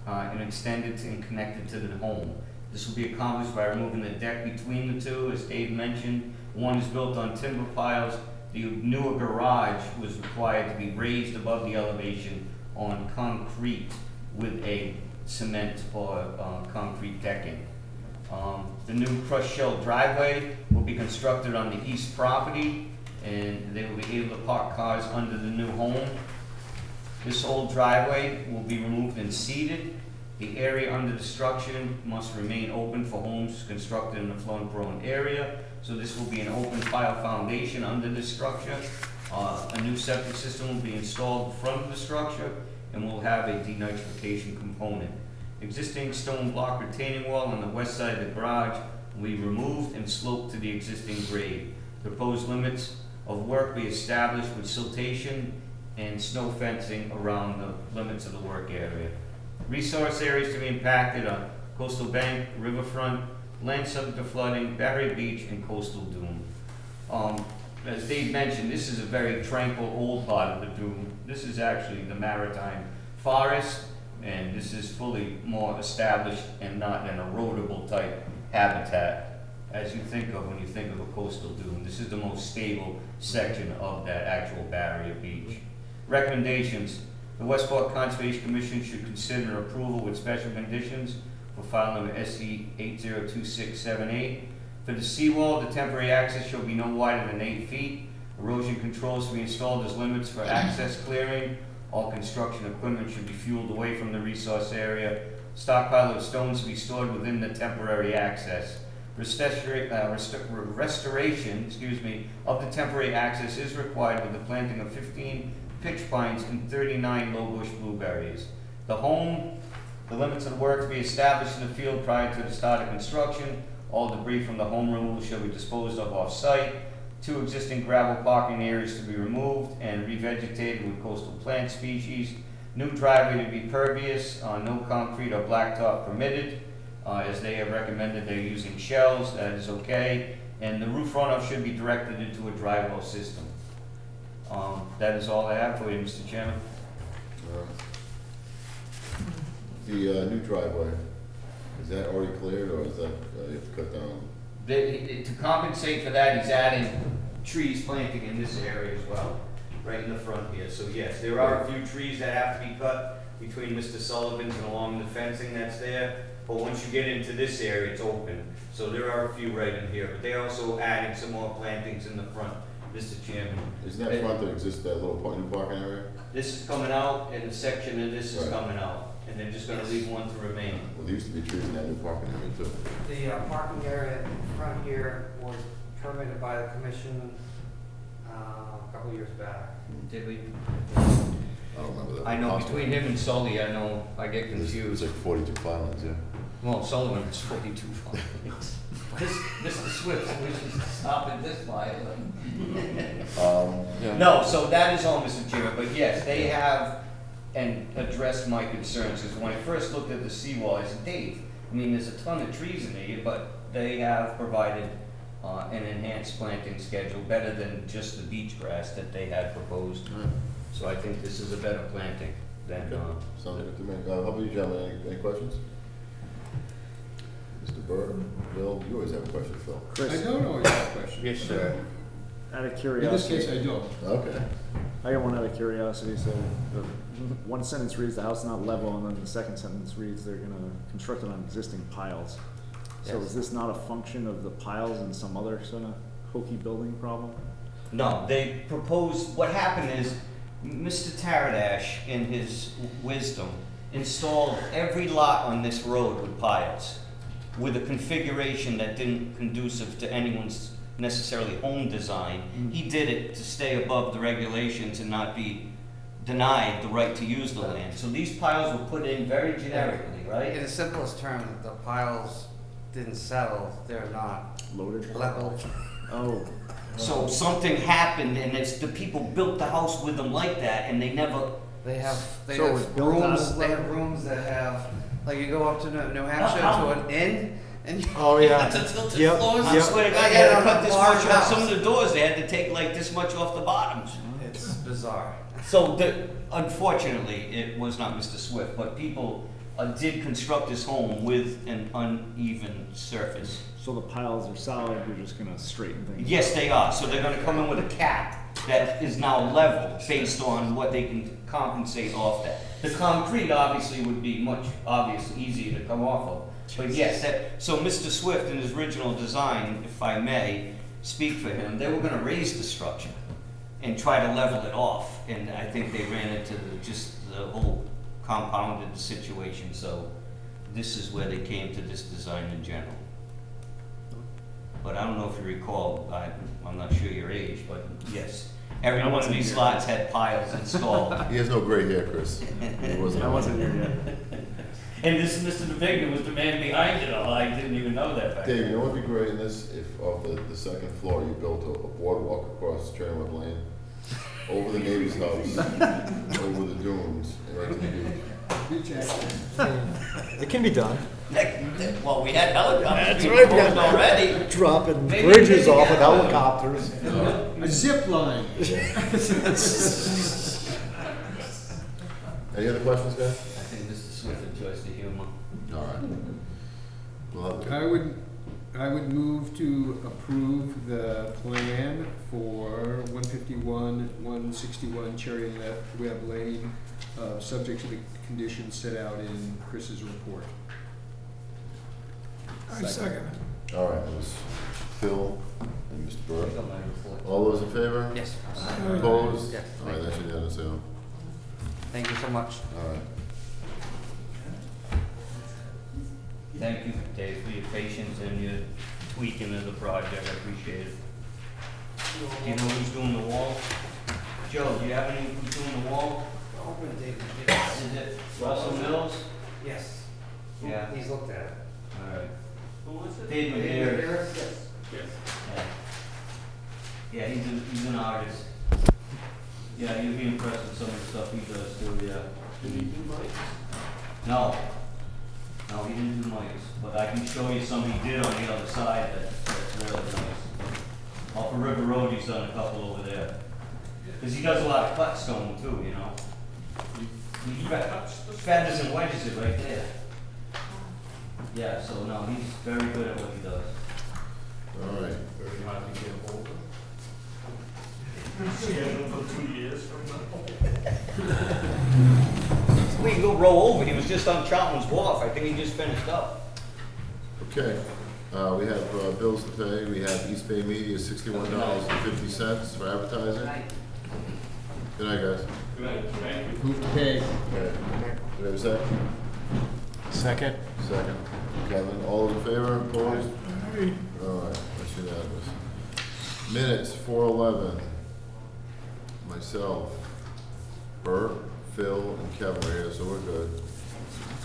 [SPEAKER 2] and extended and connected to the home. This will be accomplished by removing the deck between the two, as Dave mentioned. One is built on timber piles. The newer garage was required to be raised above the elevation on concrete with a cement or concrete decking. The new crushed shell driveway will be constructed on the east property, and they will be able to park cars under the new home. This old driveway will be removed and seeded. The area under the structure must remain open for homes constructed in a flood-prone area. So this will be an open pile foundation under this structure. A new septic system will be installed in front of the structure, and will have a denitrification component. Existing stone block retaining wall on the west side of the garage will be removed and sloped to the existing grade. Proposed limits of work be established with siltation and snow fencing around the limits of the work area. Resource areas to be impacted are coastal bank, riverfront, land subject to flooding, Barrier Beach, and coastal dune. As Dave mentioned, this is a very tranquil old part of the dune. This is actually the maritime forest, and this is fully more established and not an erodible type habitat as you think of when you think of a coastal dune. This is the most stable section of that actual Barrier Beach. Recommendations. The Westport Conservation Commission should consider approval with special conditions for file number SC 802678. For the seawall, the temporary access shall be no wider than 8 feet. Erosion controls to be installed as limits for access clearing. All construction equipment should be fueled away from the resource area. Stockpile of stones to be stored within the temporary access. Restoration of the temporary access is required with the planting of 15 pitch pines and 39 low bush blueberries. The limits of the work to be established in the field prior to the start of construction. All debris from the home removal shall be disposed of off-site. 2 existing gravel parking areas to be removed and revegetated with coastal plant species. New driveway to be pervious, no concrete or blacktop permitted. As they have recommended, they're using shells, that is okay. And the roof runoff should be directed into a dry well system. That is all I have for you, Mr. Chairman.
[SPEAKER 1] The new driveway, is that already cleared, or is that, you have to cut down?
[SPEAKER 2] To compensate for that, he's adding trees planting in this area as well, right in the front here. So yes, there are a few trees that have to be cut between Mr. Sullivan's and along the fencing that's there. But once you get into this area, it's open. So there are a few right in here, but they're also adding some more plantings in the front, Mr. Chairman.
[SPEAKER 1] Isn't that front that exists, that little new parking area?
[SPEAKER 2] This is coming out, and a section of this is coming out. And they're just gonna leave one to remain.
[SPEAKER 1] Well, there used to be trees in that new parking area too.
[SPEAKER 15] The parking area in front here was permitted by the commission a couple years back.
[SPEAKER 2] Did we?
[SPEAKER 1] I don't remember that.
[SPEAKER 2] I know between him and Sully, I know, I get
[SPEAKER 1] It's
[SPEAKER 2] confused.
[SPEAKER 1] like 42 filings, yeah.
[SPEAKER 2] Well, Sullivan is 42 filings. Mr. Swift wishes to stop at this filing. No, so that is all, Mr. Chairman, but yes, they have and addressed my concerns, because when I first looked at the seawall, I said, Dave, I mean, there's a ton of trees in here, but they have provided an enhanced planting schedule, better than just the beach grass that they had proposed.
[SPEAKER 1] All right.
[SPEAKER 2] So I think this is a better planting than,
[SPEAKER 1] Sounds good to me. How about you, gentlemen? Any questions? Mr. Burr, Bill, you always have a question, Phil.
[SPEAKER 8] I
[SPEAKER 9] Chris,
[SPEAKER 8] don't always have a question.
[SPEAKER 2] yes, sir.
[SPEAKER 9] out of
[SPEAKER 8] In this
[SPEAKER 9] curiosity.
[SPEAKER 8] case, I don't.
[SPEAKER 1] Okay.
[SPEAKER 9] I got one out of curiosity. So the one sentence reads the house is not level, and then the second sentence reads they're gonna construct it on existing piles. So
[SPEAKER 2] Yes.
[SPEAKER 9] is this not a function of the piles and some other sort of hokey building problem?
[SPEAKER 2] No, they proposed, what happened is, Mr. Taradash, in his wisdom, installed every lot on this road with piles, with a configuration that didn't conducive to anyone's necessarily home design. He did it to stay above the regulations and not be denied the right to use the land. So these piles were put in very generically,
[SPEAKER 15] In
[SPEAKER 2] right?
[SPEAKER 15] the simplest term, the piles didn't settle, they're not
[SPEAKER 9] Loaded?
[SPEAKER 15] level.
[SPEAKER 9] Oh,
[SPEAKER 2] So something happened, and it's, the people built the house with them like that, and they never,
[SPEAKER 15] They have
[SPEAKER 9] So it was built out
[SPEAKER 15] rooms,
[SPEAKER 9] of
[SPEAKER 15] they have
[SPEAKER 9] level?
[SPEAKER 15] rooms that have, like you go up to New Hampshire to an inn, and you
[SPEAKER 10] Oh, yeah.
[SPEAKER 15] have to tilt the
[SPEAKER 10] Yep,
[SPEAKER 15] floors.
[SPEAKER 2] I swear to God,
[SPEAKER 15] Like
[SPEAKER 2] they had to
[SPEAKER 15] on a
[SPEAKER 2] cut this
[SPEAKER 15] large
[SPEAKER 2] much off, some
[SPEAKER 15] house.
[SPEAKER 2] of the doors, they had to take like this much off the bottoms.
[SPEAKER 15] It's bizarre.
[SPEAKER 2] So unfortunately, it was not Mr. Swift, but people did construct this home with an uneven surface.
[SPEAKER 9] so the piles are solid. You're just gonna straighten things.
[SPEAKER 2] Yes, they are, so they're gonna come in with a cap that is now level based on what they can compensate off that. The concrete obviously would be much easier to come off of. But yes, so Mr. Swift in his original design, if I may speak for him, they were gonna raise the structure and try to level it off. And I think they ran into the whole compounded situation, so this is where they came to this design in general. But I don't know if you recall, I'm not sure your age, but yes, every one of these lots had piles installed.
[SPEAKER 1] He has no gray hair, Chris. He wasn't.
[SPEAKER 9] I wasn't here yet.
[SPEAKER 2] And this Mr. DeVigna was the man behind it all, I didn't even know that back
[SPEAKER 1] Dave, you
[SPEAKER 2] then.
[SPEAKER 1] know what would be great in this? If off the second floor, you built a boardwalk across Cherrywood Lane, over the neighbor's house, over the dunes, and right to the beach.
[SPEAKER 8] Beach access.
[SPEAKER 10] It can be done.
[SPEAKER 2] Well, we had helicopters,
[SPEAKER 10] That's
[SPEAKER 2] we
[SPEAKER 10] right,
[SPEAKER 2] proposed
[SPEAKER 10] yeah.
[SPEAKER 2] already.
[SPEAKER 10] Dropping
[SPEAKER 2] Maybe
[SPEAKER 10] bridges
[SPEAKER 2] we
[SPEAKER 10] off
[SPEAKER 2] can
[SPEAKER 10] with
[SPEAKER 2] get one.
[SPEAKER 10] helicopters.
[SPEAKER 8] A zip line.
[SPEAKER 1] Any other questions, guys?
[SPEAKER 2] I think Mr. Swift enjoys the humor.
[SPEAKER 1] All right. We'll have
[SPEAKER 8] I would move to approve the plan for 151, 161 Cherry Web Lane, subject to the conditions set out in Chris's report.
[SPEAKER 5] I second it.
[SPEAKER 1] All right, it was Phil and Mr.
[SPEAKER 2] I
[SPEAKER 1] Burke.
[SPEAKER 2] got my report.
[SPEAKER 1] All those in favor?
[SPEAKER 15] Yes.
[SPEAKER 1] Opposed?
[SPEAKER 15] Yes.
[SPEAKER 1] All right, that's unanimous, so,
[SPEAKER 15] Thank you so much.
[SPEAKER 1] all right.
[SPEAKER 2] Thank you, Dave, for your patience and your tweaking of the project, I appreciate it. Do you know who's doing the wall? Joe, do you have any who's doing the wall?
[SPEAKER 15] Open, David.
[SPEAKER 2] Is it Russell Mills?
[SPEAKER 15] Yes.
[SPEAKER 2] Yeah.
[SPEAKER 15] He's looked at it.
[SPEAKER 2] Alright. Who was it? Dave Madeira.
[SPEAKER 15] Yes.
[SPEAKER 2] Yeah. Yeah, he's an artist. Yeah, you'll be impressed with some of the stuff he does too, yeah. Did he do mics? No. No, he didn't do mics, but I can show you some he did on the other side that's really nice. Off of River Road, he's done a couple over there. Cause he does a lot of cut stone too, you know? He feathers and wedges it right there. Yeah, so no, he's very good at what he does.
[SPEAKER 1] All right.
[SPEAKER 2] Very hard to get a hold of. We can go roll over, he was just on Charlton's Wharf, I think he just finished up.
[SPEAKER 1] Okay, we have bills to pay. We have East Bay Media, $61.50 for advertising. Good night, guys.
[SPEAKER 8] Move to pay.
[SPEAKER 1] Okay. Do we have a second?
[SPEAKER 10] Second.
[SPEAKER 1] Second. Kevin, all those in favor, opposed? All right, that's unanimous. Minutes, 4:11. Myself, Bert, Phil, and Kevin are here, so we're good.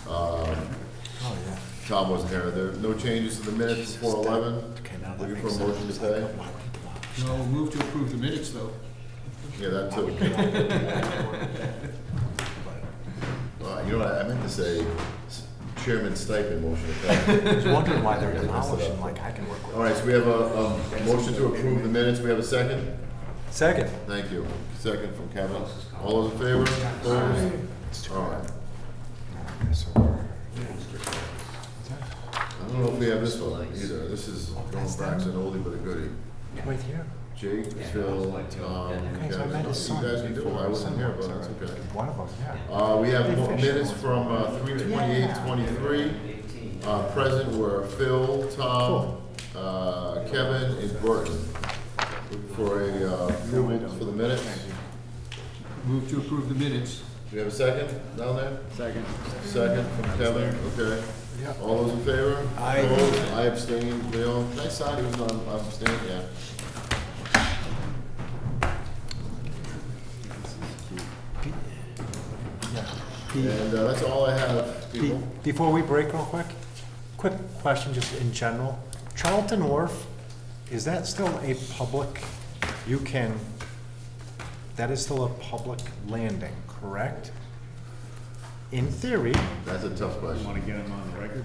[SPEAKER 10] Oh, yeah.
[SPEAKER 1] Tom wasn't here. There are no changes to the minutes, 4:11.
[SPEAKER 10] Okay, now that
[SPEAKER 1] Looking
[SPEAKER 10] makes
[SPEAKER 1] for a motion
[SPEAKER 10] sense.
[SPEAKER 1] to pay?
[SPEAKER 8] No, move to approve the minutes, though.
[SPEAKER 1] Yeah, that too. You know what, I meant to say chairman stipend motion. if that-
[SPEAKER 14] I was wondering why they're
[SPEAKER 1] I messed it up.
[SPEAKER 14] demolishing, like, I can work with.
[SPEAKER 1] All right, so we have a motion to approve the minutes. We have a second?
[SPEAKER 14] Second.
[SPEAKER 1] Thank you. Second from Kevin. All those in favor? Opposed? All right. I don't know if we have this one either. This is going back to an oldie but a goodie.
[SPEAKER 14] Right here.
[SPEAKER 1] Jake, Phil, Tom,
[SPEAKER 14] Okay, so I met
[SPEAKER 1] Kevin.
[SPEAKER 14] his
[SPEAKER 1] You
[SPEAKER 14] son
[SPEAKER 1] guys can do it. I wasn't here, but that's okay.
[SPEAKER 14] One of them, yeah.
[SPEAKER 1] We have
[SPEAKER 14] They fish
[SPEAKER 1] minutes
[SPEAKER 14] on
[SPEAKER 1] from 3/28/23. Present were Phil, Tom, Kevin, and Burton. Looking for a approval for the minutes.
[SPEAKER 8] Move to approve the minutes.
[SPEAKER 1] Do we have a second down there?
[SPEAKER 9] Second.
[SPEAKER 1] Second from Kevin, okay. All those in favor?
[SPEAKER 14] Aye.
[SPEAKER 1] Opposed? I abstain, Leo. Can I sign even though I'm abstaining? Yeah. And that's all I have, people.
[SPEAKER 14] Before we break real quick question just in general. Charlton Wharf, is that still a public, that is still a public landing, correct? In theory.
[SPEAKER 1] That's a tough question.
[SPEAKER 2] Want to get him on the record?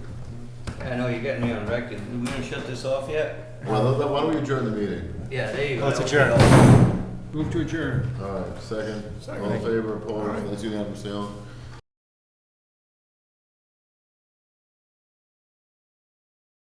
[SPEAKER 2] I know, you're getting me on record. Are we gonna shut this off yet?
[SPEAKER 1] Well, why don't we adjourn the meeting?
[SPEAKER 2] Yeah, there you go.
[SPEAKER 14] Let's
[SPEAKER 2] That would
[SPEAKER 14] adjourn.
[SPEAKER 2] be all.
[SPEAKER 8] Move to adjourn.
[SPEAKER 1] All right, second. All in favor, opposed? That's unanimous, Leon.